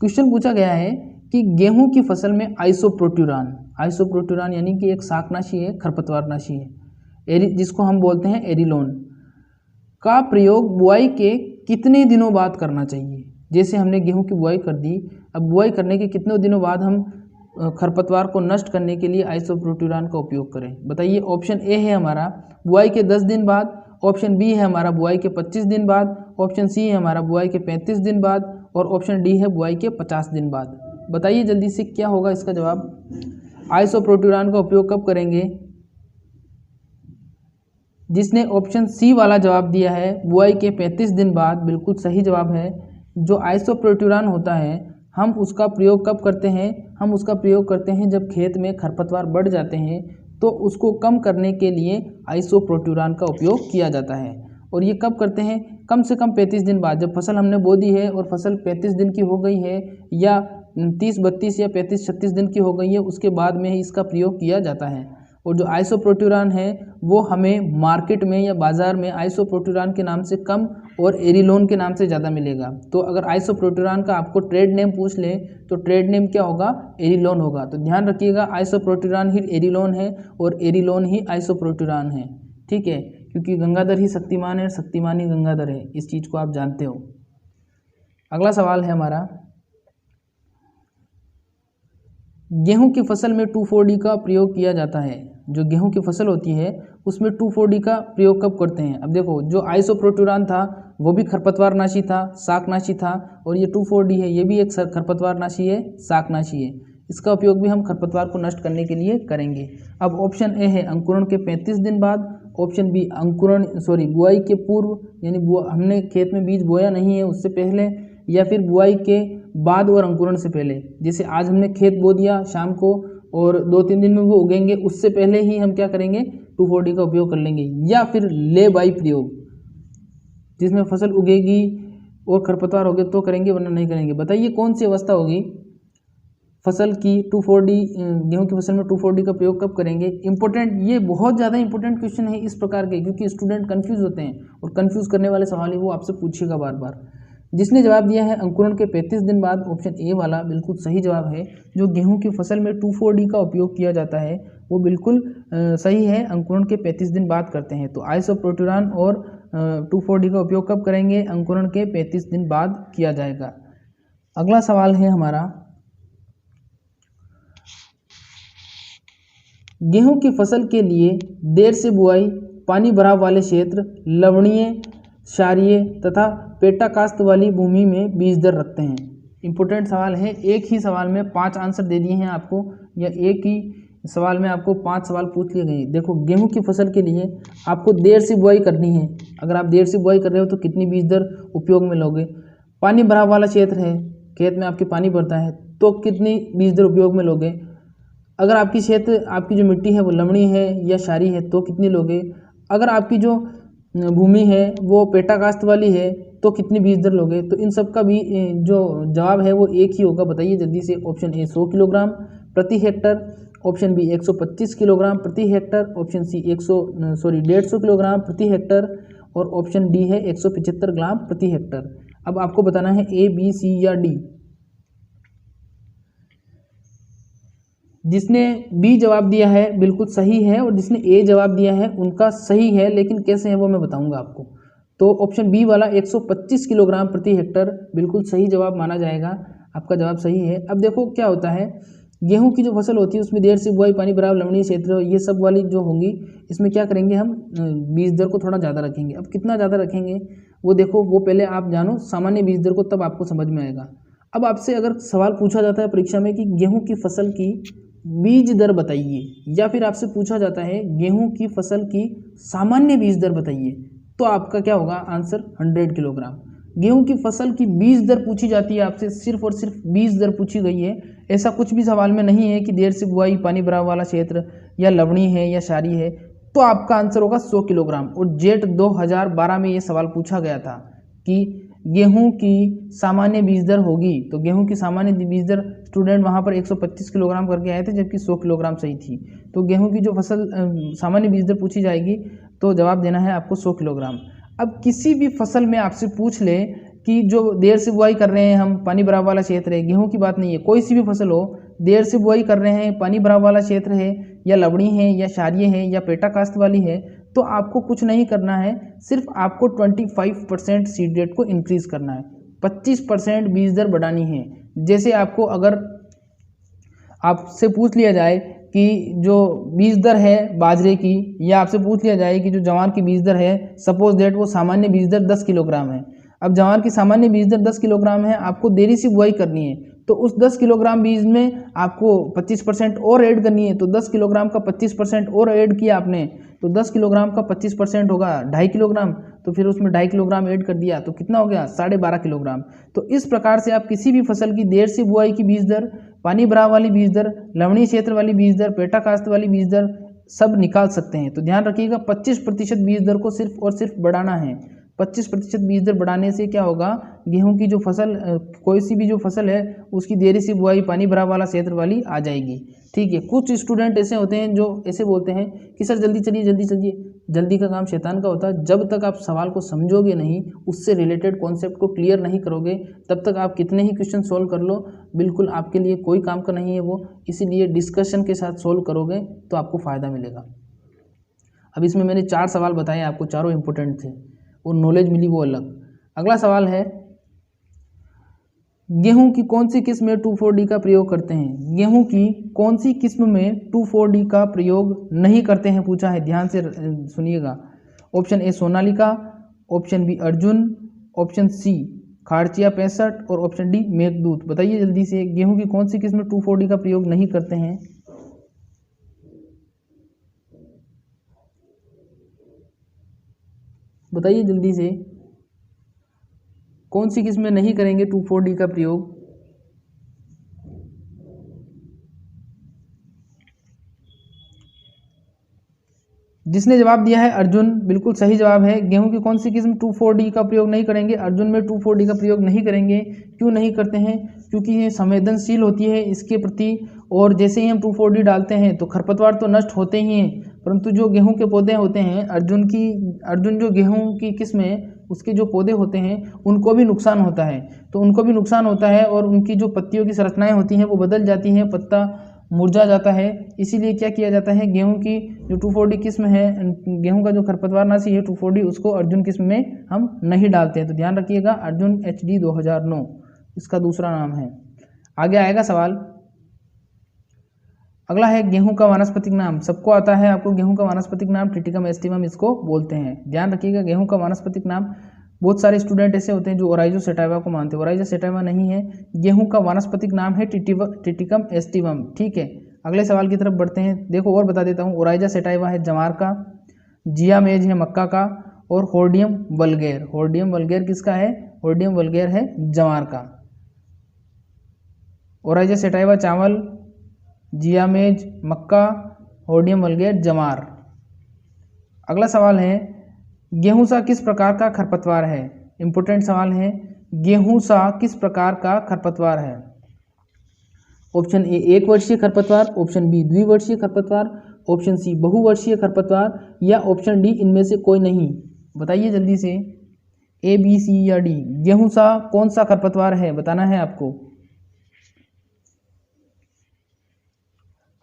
क्वेश्चन पूछा गया है कि गेहूं की फसल में आइसोप्रोट्यूरान यानी कि एक शाकनाशी है, खरपतवारनाशी है, जिसको हम बोलते हैं एरिलोन, का प्रयोग बुआई के कितने दिनों बाद करना चाहिए? जैसे हमने गेहूं की बुआई कर दी, अब बुआई करने के कितने दिनों बाद हम खरपतवार को नष्ट करने के लिए आइसोप्रोट्यूरान का उपयोग करें? बताइए। ऑप्शन ए है हमारा बुआई के 10 दिन बाद, ऑप्शन बी है हमारा बुआई के 25 दिन बाद, ऑप्शन सी है हमारा बुआई के 35 दिन बाद, और ऑप्शन डी है बुआई के 50 दिन बाद। बताइए जल्दी से क्या होगा इसका जवाब। आइसोप्रोट्यूरान का उपयोग कब करेंगे? जिसने ऑप्शन सी वाला जवाब दिया है बुआई के 35 दिन बाद, बिल्कुल सही जवाब है। जो आइसोप्रोट्यूरान होता है हम उसका प्रयोग कब करते हैं? हम उसका प्रयोग करते हैं जब खेत में खरपतवार बढ़ जाते हैं, तो उसको कम करने के लिए आइसोप्रोट्यूरान का उपयोग किया जाता है। और ये कब करते हैं? कम से कम 35 दिन बाद, जब फसल हमने बो दी है और फसल 35 दिन की हो गई है या 30, 32 या 35, 36 दिन की हो गई है, उसके बाद में ही इसका प्रयोग किया जाता है। और जो आइसोप्रोट्यूरान है वो हमें मार्केट में या बाज़ार में आइसोप्रोट्यूरान के नाम से कम और एरिलोन के नाम से ज़्यादा मिलेगा। तो अगर आइसोप्रोट्यूरान का आपको ट्रेड नेम पूछ ले तो ट्रेड नेम क्या होगा? एरिलोन होगा। तो ध्यान रखिएगा, आइसोप्रोट्यूरान ही एरिलोन है और एरिलोन ही आइसोप्रोट्यूरान है। ठीक है, क्योंकि गंगाधर ही शक्तिमान है और शक्तिमान ही गंगाधर है, इस चीज़ को आप जानते हो। अगला सवाल है हमारा, गेहूं की फसल में 2,4-D का प्रयोग किया जाता है। जो गेहूं की फसल होती है उसमें 2,4-D का प्रयोग कब करते हैं? अब देखो, जो आइसोप्रोट्यूरान था वो भी खरपतवार नाशी था, शाकनाशी था, और ये 2,4-D है, ये भी एक खरपतवार नाशी है, शाकनाशी है। इसका उपयोग भी हम खरपतवार को नष्ट करने के लिए करेंगे। अब ऑप्शन ए है अंकुरण के 35 दिन बाद, ऑप्शन बी बुआई के पूर्व, यानी हमने खेत में बीज बोया नहीं है उससे पहले, या फिर बुआई के बाद और अंकुरण से पहले। जैसे आज हमने खेत बो दिया शाम को और 2-3 दिन में वो उगेंगे, उससे पहले ही हम क्या करेंगे? 2,4-D का उपयोग कर लेंगे। या फिर ले बाई प्रयोग, जिसमें फसल उगेगी और खरपतवार होगे तो करेंगे, वरना नहीं करेंगे। बताइए कौन सी अवस्था होगी फसल की 2,4-D, गेहूं की फसल में 2,4-D का प्रयोग कब करेंगे? इंपॉर्टेंट, ये बहुत ज़्यादा इंपॉर्टेंट क्वेश्चन है इस प्रकार के, क्योंकि स्टूडेंट कंफ्यूज होते हैं और कंफ्यूज करने वाले सवाल ही वो आपसे पूछेगा बार बार। जिसने जवाब दिया है अंकुरण के 35 दिन बाद, ऑप्शन ए वाला बिल्कुल सही जवाब है। जो गेहूं की फसल में 2,4-D का उपयोग किया जाता है वो बिल्कुल सही है, अंकुरण के 35 दिन बाद करते हैं। तो आइसोप्रोट्यूरान और 2,4-D का उपयोग कब करेंगे? अंकुरण के 35 दिन बाद किया जाएगा। अगला सवाल है हमारा, गेहूं की फसल के लिए देर से बुआई, पानी भराव वाले क्षेत्र, लवणीय, क्षारीय तथा पेटा कास्त वाली भूमि में बीज दर रखते हैं। इंपॉर्टेंट सवाल है, एक ही सवाल में 5 आंसर दे दिए हैं आपको, या एक ही सवाल में आपको 5 सवाल पूछ लिए गए। देखो, गेहूं की फसल के लिए आपको देर से बुआई करनी है। अगर आप देर से बुआई कर रहे हो तो कितनी बीज दर उपयोग में लोगे? पानी भराव वाला क्षेत्र है, खेत में आपके पानी भरता है, तो कितनी बीज दर उपयोग में लोगे? अगर आपकी जो मिट्टी है वो लवणीय है या क्षारीय है तो कितनी लोगे? अगर आपकी जो भूमि है वो पेटाकास्त वाली है तो कितनी बीज दर लोगे? तो इन सब का भी जो जवाब है वो एक ही होगा। बताइए जल्दी से। ऑप्शन ए 100 किलोग्राम प्रति हेक्टर, ऑप्शन बी 125 किलोग्राम प्रति हेक्टर, ऑप्शन सी 150 किलोग्राम प्रति हेक्टर, और ऑप्शन डी है 175 ग्राम प्रति हेक्टर। अब आपको बताना है ए, बी, सी या डी। जिसने बी जवाब दिया है बिल्कुल सही है, और जिसने ए जवाब दिया है उनका सही है, लेकिन कैसे है वो मैं बताऊंगा आपको। तो ऑप्शन बी वाला 125 किलोग्राम प्रति हेक्टर बिल्कुल सही जवाब माना जाएगा। आपका जवाब सही है। अब देखो क्या होता है, गेहूं की जो फसल होती है उसमें देर से बुआई, पानी भराव, लवणीय क्षेत्र, ये सब वाली जो होंगी, इसमें क्या करेंगे हम? बीज दर को थोड़ा ज़्यादा रखेंगे। अब कितना ज़्यादा रखेंगे वो देखो, वो पहले आप जानो सामान्य बीज दर को, तब आपको समझ में आएगा। अब आपसे अगर सवाल पूछा जाता है परीक्षा में कि गेहूं की फसल की बीज दर बताइए, या फिर आपसे पूछा जाता है गेहूं की फसल की सामान्य बीज दर बताइए, तो आपका क्या होगा आंसर? 100 किलोग्राम। गेहूं की फसल की बीज दर पूछी जाती है आपसे, सिर्फ और सिर्फ बीज दर पूछी गई है। ऐसा कुछ भी सवाल में नहीं है कि देर से बुआई, पानी भराव वाला क्षेत्र, या लवणीय है या क्षारीय है। तो आपका आंसर होगा 100 किलोग्राम। और जेट 2012 में ये सवाल पूछा गया था कि गेहूं की सामान्य बीज दर होगी, तो गेहूं की सामान्य बीज दर स्टूडेंट वहां पर 125 किलोग्राम करके आए थे, जबकि 100 किलोग्राम सही थी। तो गेहूं की जो फसल सामान्य बीज दर पूछी जाएगी तो जवाब देना है आपको 100 किलोग्राम। अब किसी भी फसल में आपसे पूछ ले कि जो देर से बुआई कर रहे हैं हम, पानी भराव वाला क्षेत्र है, गेहूं की बात नहीं है, कोई सी भी फसल हो, देर से बुआई कर रहे हैं, पानी भराव वाला क्षेत्र है, या लवणीय है या क्षारीय है या पेटा कास्त वाली है, तो आपको कुछ नहीं करना है, सिर्फ आपको 25% सीड रेट को इंक्रीज करना है, 25% बीज दर बढ़ानी है। जैसे आपको अगर आपसे पूछ लिया जाए कि जो बीज दर है बाजरे की, या आपसे पूछ लिया जाए कि जो जवार की बीज दर है, सपोज दैट वो सामान्य बीज दर 10 किलोग्राम है। अब जवार की सामान्य बीज दर 10 किलोग्राम है, आपको देरी से बुआई करनी है, तो उस 10 किलोग्राम बीज में आपको 25% और ऐड करनी है। तो 10 किलोग्राम का 25% और ऐड किया आपने, तो 10 किलोग्राम का 25% होगा 2.5 किलोग्राम। तो फिर उसमें 2.5 किलोग्राम ऐड कर दिया तो कितना हो गया 12.5 किलोग्राम। तो इस प्रकार से आप किसी भी फसल की देर से बुआई की बीज दर, पानी भराव वाली बीज दर, लवणीय क्षेत्र वाली बीज दर, पेटा काश्त वाली बीज दर सब निकाल सकते हैं। तो ध्यान रखिएगा 25% बीज दर को सिर्फ और सिर्फ बढ़ाना है। 25% बीज दर बढ़ाने से क्या होगा, गेहूं की जो फसल कोई सी भी जो फसल है उसकी देरी से बुआई, पानी भराव वाला क्षेत्र वाली आ जाएगी। ठीक है, कुछ स्टूडेंट ऐसे होते हैं जो ऐसे बोलते हैं कि सर जल्दी चलिए जल्दी चलिए। जल्दी का काम शैतान का होता है। जब तक आप सवाल को समझोगे नहीं, उससे रिलेटेड कॉन्सेप्ट को क्लियर नहीं करोगे, तब तक आप कितने ही क्वेश्चन सोल्व कर लो, बिल्कुल आपके लिए कोई काम का नहीं है वो। इसीलिए डिस्कशन के साथ सोल्व करोगे तो आपको फ़ायदा मिलेगा। अब इसमें मैंने 4 सवाल बताए आपको, चारों इंपॉर्टेंट थे और नॉलेज मिली वो अलग। अगला सवाल है, गेहूं की कौन सी किस्म में 2,4-D का प्रयोग करते हैं? गेहूं की कौन सी किस्म में 2,4-D का प्रयोग नहीं करते हैं पूछा है, ध्यान से सुनिएगा। Option A Sonalika, option B Arjun, option C खाड़चिया 65 और ऑप्शन डी मेघदूत। बताइए जल्दी से, गेहूं की कौन सी किस्म में 2,4-D का प्रयोग नहीं करते हैं? बताइए जल्दी से, कौन सी किस्म में नहीं करेंगे 2,4-D का प्रयोग? जिसने जवाब दिया है अर्जुन, बिल्कुल सही जवाब है। गेहूं की कौन सी किस्म 2,4-D का प्रयोग नहीं करेंगे? अर्जुन में 2,4-D का प्रयोग नहीं करेंगे। क्यों नहीं करते हैं? क्योंकि ये संवेदनशील होती है इसके प्रति, और जैसे ही हम 2,4-D डालते हैं तो खरपतवार तो नष्ट होते ही हैं, परंतु जो गेहूं के पौधे होते हैं, अर्जुन जो गेहूं की किस्म है उसके जो पौधे होते हैं उनको भी नुकसान होता है। तो उनको भी नुकसान होता है और उनकी जो पत्तियों की संरचनाएं होती हैं वो बदल जाती हैं, पत्ता मुरझा जाता है। इसीलिए क्या किया जाता है, गेहूं की जो 2,4-D किस्म है, गेहूं का जो खरपतवारनाशी है 2,4-D, उसको अर्जुन किस्म में हम नहीं डालते हैं। तो ध्यान रखिएगा, अर्जुन HD 2009 इसका दूसरा नाम है। आगे आएगा सवाल, अगला है गेहूं का वानस्पतिक नाम। सबको आता है आपको गेहूं का वानस्पतिक नाम, टिटिकम एस्टिवम इसको बोलते हैं। ध्यान रखिएगा, गेहूं का वानस्पतिक नाम, बहुत सारे स्टूडेंट ऐसे होते हैं जो ओराइजो सेटाइवा को मानते हैं, ओराइजो सेटाइवा नहीं है, गेहूं का वानस्पतिक नाम है टिटिकम एस्टिवम। ठीक है, अगले सवाल की तरफ बढ़ते हैं। देखो और बता देता हूँ, ओराइजा सेटाइवा है जवार का, जिया मेज है मक्का का, और होर्डियम वल्गेर, होर्डियम वल्गेर किसका है? होर्डियम वल्गेर है जवार का। ओराइजा सेटाइवा चावल, जिया मेज मक्का, होर्डियम वल्गेर जवार। अगला सवाल है, गेहूंसा किस प्रकार का खरपतवार है? इंपोर्टेंट सवाल है, गेहूंसा किस प्रकार का खरपतवार है? ऑप्शन ए 1 वर्षीय खरपतवार, ऑप्शन बी द्विवर्षीय खरपतवार, ऑप्शन सी बहुवर्षीय खरपतवार, या ऑप्शन डी इनमें से कोई नहीं। बताइए जल्दी से, ए बी सी या डी, गेहूंसा कौन सा खरपतवार है बताना है आपको।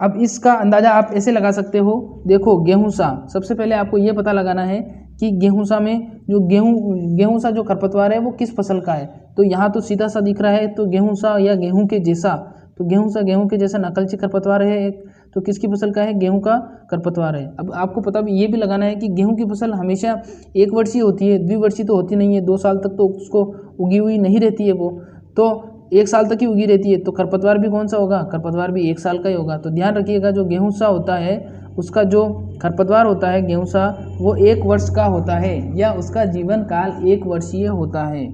अब इसका अंदाजा आप ऐसे लगा सकते हो, देखो गेहूंसा, सबसे पहले आपको ये पता लगाना है कि गेहूंसा में जो गेहूंसा जो खरपतवार है वो किस फसल का है। तो यहाँ तो सीधा सा दिख रहा है, तो गेहूंसा या गेहूं के जैसा, तो गेहूंसा गेहूं के जैसा नकलची खरपतवार है एक, तो किसकी फसल का है? गेहूं का खरपतवार है। अब आपको पता भी ये भी लगाना है कि गेहूं की फसल हमेशा 1 वर्षीय होती है, द्विवर्षीय तो होती नहीं है, 2 साल तक तो उसको उगी हुई नहीं रहती है वो, तो 1 साल तक ही उगी रहती है। तो खरपतवार भी कौन सा होगा? खरपतवार भी 1 साल का ही होगा। तो ध्यान रखिएगा, जो गेहूंसा होता है उसका जो खरपतवार होता है गेहूंसा, वो 1 वर्ष का होता है, या उसका जीवन काल 1 वर्षीय होता है।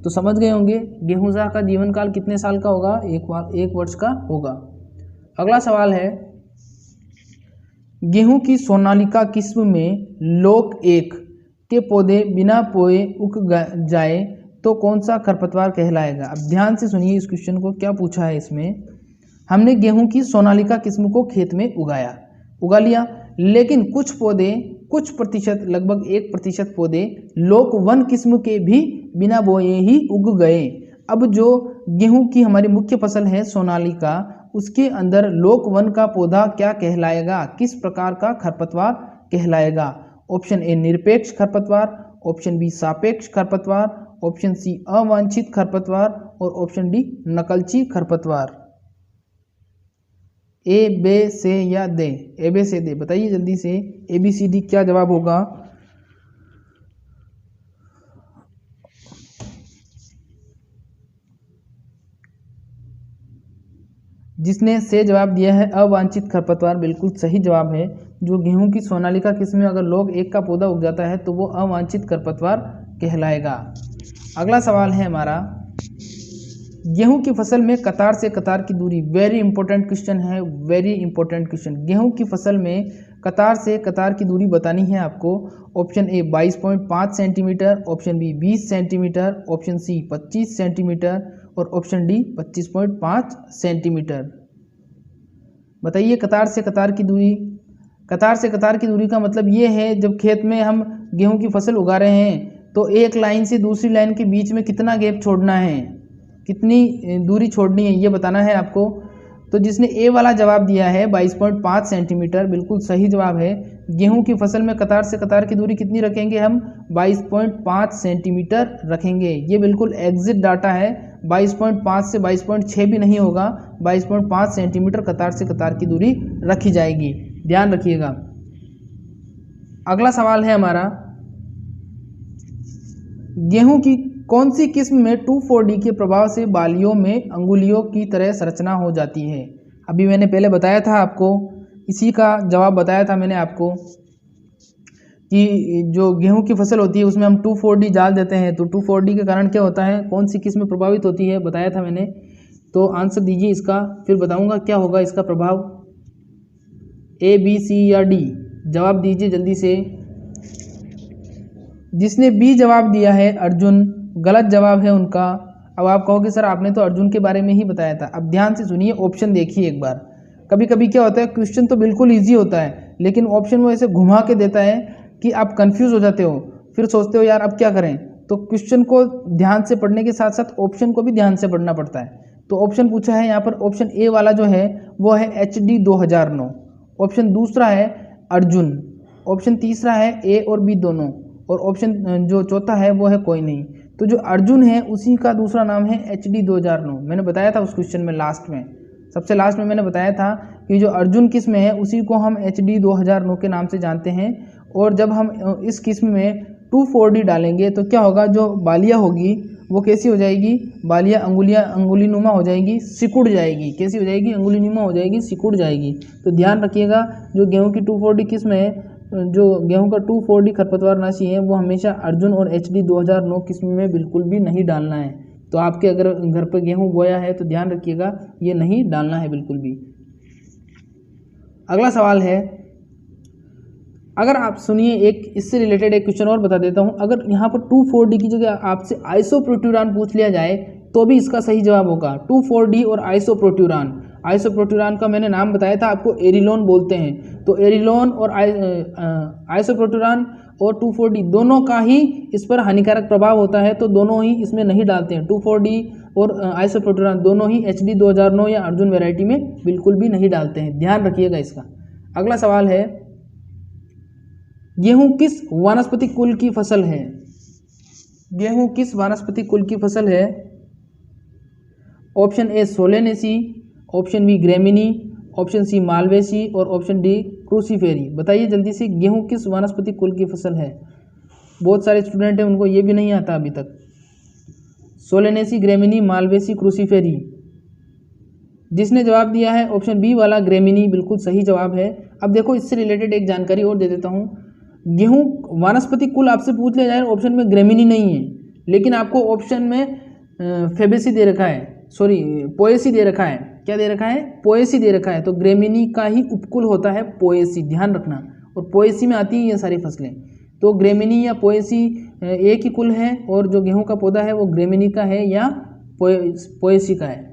तो समझ गए होंगे गेहूंसा का जीवन काल कितने साल का होगा? 1 वर्ष का होगा। अगला सवाल है, गेहूं की सोनालिका किस्म में लोक 1 के पौधे बिना पोए उग जाए तो कौन सा खरपतवार कहलाएगा? अब ध्यान से सुनिए इस क्वेश्चन को, क्या पूछा है इसमें। हमने गेहूं की सोनालिका किस्म को खेत में उगा लिया, लेकिन कुछ पौधे, कुछ प्रतिशत, लगभग 1% पौधे लोक 1 किस्म के भी बिना बोए ही उग गए। अब जो गेहूं की हमारी मुख्य फसल है सोनालिका, उसके अंदर लोक 1 का पौधा क्या कहलाएगा? किस प्रकार का खरपतवार कहलाएगा? ऑप्शन ए निरपेक्ष खरपतवार, ऑप्शन बी सापेक्ष खरपतवार, ऑप्शन सी अवांछित खरपतवार, और ऑप्शन डी नकलची खरपतवार। ए बे से या दे, ए बे से दे, बताइए जल्दी से, ABCD क्या जवाब होगा? जिसने से जवाब दिया है अवांछित खरपतवार, बिल्कुल सही जवाब है। जो गेहूं की सोनालिका किस्म में अगर लॉग 1 का पौधा उग जाता है तो वो अवांछित खरपतवार कहलाएगा। अगला सवाल है हमारा, गेहूं की फसल में कतार से कतार की दूरी, वेरी इंपॉर्टेंट क्वेश्चन है, वेरी इंपॉर्टेंट क्वेश्चन। गेहूं की फसल में कतार से कतार की दूरी बतानी है आपको। Option A 22.5 centimetre, option B 20 centimetre, option C 25 centimetre और ऑप्शन डी 25.5 सेंटीमीटर। बताइए कतार से कतार की दूरी। कतार से कतार की दूरी का मतलब ये है, जब खेत में हम गेहूं की फसल उगा रहे हैं तो एक लाइन से दूसरी लाइन के बीच में कितना गैप छोड़ना है, कितनी दूरी छोड़नी है, ये बताना है आपको। तो जिसने ए वाला जवाब दिया है 22.5 सेंटीमीटर, बिल्कुल सही जवाब है। गेहूं की फसल में कतार से कतार की दूरी कितनी रखेंगे हम? 22.5 सेंटीमीटर रखेंगे। ये बिल्कुल एग्जिट डाटा है। 22.5 से 22.6 भी नहीं होगा, 22.5 सेंटीमीटर कतार से कतार की दूरी रखी जाएगी, ध्यान रखिएगा। अगला सवाल है हमारा, गेहूं की कौन सी किस्म में 2,4-D के प्रभाव से बालियों में अंगुलियों की तरह संरचना हो जाती है? अभी मैंने पहले बताया था आपको, इसी का जवाब बताया था मैंने आपको कि जो गेहूं की फसल होती है उसमें हम 2,4-D डाल देते हैं, तो 2,4-D के कारण क्या होता है, कौन सी किस्म प्रभावित होती है, बताया था मैंने। तो आंसर दीजिए इसका, फिर बताऊंगा क्या होगा इसका प्रभाव। ए, बी, सी या डी? जवाब दीजिए जल्दी से। जिसने बी जवाब दिया है अर्जुन, गलत जवाब है उनका। अब आप कहोगे सर आपने तो अर्जुन के बारे में ही बताया था। अब ध्यान से सुनिए, ऑप्शन देखिए एक बार। कभी कभी क्या होता है, क्वेश्चन तो बिल्कुल इजी होता है लेकिन ऑप्शन वो ऐसे घुमा के देता है कि आप कंफ्यूज हो जाते हो, फिर सोचते हो यार अब क्या करें। तो क्वेश्चन को ध्यान से पढ़ने के साथ साथ ऑप्शन को भी ध्यान से पढ़ना पड़ता है। तो ऑप्शन पूछा है यहाँ पर, ऑप्शन ए वाला जो है वो है HD 2009, ऑप्शन दूसरा है अर्जुन, ऑप्शन तीसरा है ए और बी दोनों, और ऑप्शन जो चौथा है वो है कोई नहीं। तो जो अर्जुन है उसी का दूसरा नाम है HD 2009। मैंने बताया था उस क्वेश्चन में लास्ट में, सबसे लास्ट में मैंने बताया था कि जो अर्जुन किस्म है उसी को हम HD 2009 के नाम से जानते हैं। और जब हम इस किस्म में 2,4-D डालेंगे तो क्या होगा, जो बालिया होगी वो कैसी हो जाएगी, बालिया अंगुलीनुमा हो जाएगी, सिकुड़ जाएगी। कैसी हो जाएगी? अंगुलीनुमा हो जाएगी, सिकुड़ जाएगी। तो ध्यान रखिएगा, जो गेहूं की 2,4-D किस्म है, जो गेहूं का 2,4-D खरपतवारनाशी है वो हमेशा अर्जुन और HD 2009 किस्म में बिल्कुल भी नहीं डालना है। तो आपके अगर घर पर गेहूं बोया है तो ध्यान रखिएगा, ये नहीं डालना है बिल्कुल भी। अगला सवाल है, अगर आप सुनिए, एक इससे रिलेटेड एक क्वेश्चन और बता देता हूं। अगर यहाँ पर 2,4-D की जगह आपसे आइसोप्रोट्यूरान पूछ लिया जाए तो भी इसका सही जवाब होगा। 2,4-D और आइसोप्रोट्यूरान। आइसोप्रोट्यूरान का मैंने नाम बताया था आपको, एरिलोन बोलते हैं। तो एरिलोन और आइसोप्रोट्यूरान और 2,4-D दोनों का ही इस पर हानिकारक प्रभाव होता है, तो दोनों ही इसमें नहीं डालते हैं। 2,4-D और आइसोप्रोट्यूरान दोनों ही HD 2009 या अर्जुन वेराइटी में बिल्कुल भी नहीं डालते हैं, ध्यान रखिएगा इसका। अगला सवाल है, गेहूं किस वानस्पतिक कुल की फसल है? गेहूं किस वानस्पतिक कुल की फसल है? Option A Solanaceae, option B Gramineae, option C Malvaceae और ऑप्शन डी क्रूसीफेरी। बताइए जल्दी से, गेहूं किस वानस्पतिक कुल की फसल है? बहुत सारे स्टूडेंट हैं उनको ये भी नहीं आता अभी तक। सोलेनेसी, ग्रेमिनी, मालवेसी, क्रूसीफेरी। जिसने जवाब दिया है ऑप्शन बी वाला ग्रेमिनी, बिल्कुल सही जवाब है। अब देखो, इससे रिलेटेड एक जानकारी और दे देता हूँ। गेहूं वानस्पतिक कुल आपसे पूछ लिया जाए, ऑप्शन में ग्रेमिनी नहीं है, लेकिन आपको ऑप्शन में फेबेसी दे रखा है, सॉरी पोएसी दे रखा है। क्या दे रखा है? पोएसी दे रखा है। तो ग्रेमिनी का ही उपकुल होता है पोएसी, ध्यान रखना। और पोएसी में आती है ये सारी फसलें। तो ग्रेमिनी या पोएसी एक ही कुल है, और जो गेहूं का पौधा है वो ग्रेमिनी का है या पोएसी का है।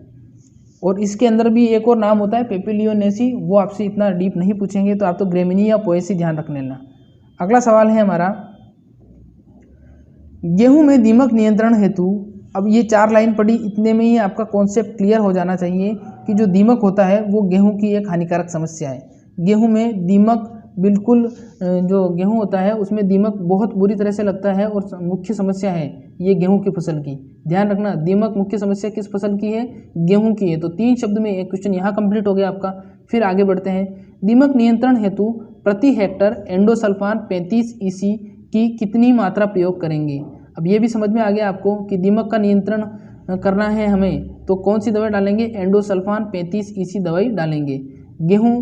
और इसके अंदर भी एक और नाम होता है पेपिलियोनेसी, वो आपसे इतना डीप नहीं पूछेंगे, तो आप तो ग्रेमिनी या पोएसी ध्यान रख लेना। अगला सवाल है हमारा, गेहूं में दीमक नियंत्रण हेतु, अब ये 4 लाइन पढ़ी, इतने में ही आपका कॉन्सेप्ट क्लियर हो जाना चाहिए कि जो दीमक होता है वो गेहूं की एक हानिकारक समस्या है। गेहूं में दीमक बिल्कुल, जो गेहूं होता है उसमें दीमक बहुत बुरी तरह से लगता है और मुख्य समस्या है ये गेहूं की फसल की। ध्यान रखना, दीमक मुख्य समस्या किस फसल की है? गेहूं की है। तो 3 शब्द में एक क्वेश्चन यहाँ कंप्लीट हो गया आपका। फिर आगे बढ़ते हैं। दीमक नियंत्रण हेतु प्रति हेक्टर एंडोसल्फान 35 EC की कितनी मात्रा प्रयोग करेंगे? अब ये भी समझ में आ गया आपको कि दीमक का नियंत्रण करना है हमें, तो कौन सी दवाई डालेंगे? एंडोसल्फान 35 EC दवाई डालेंगे। गेहूं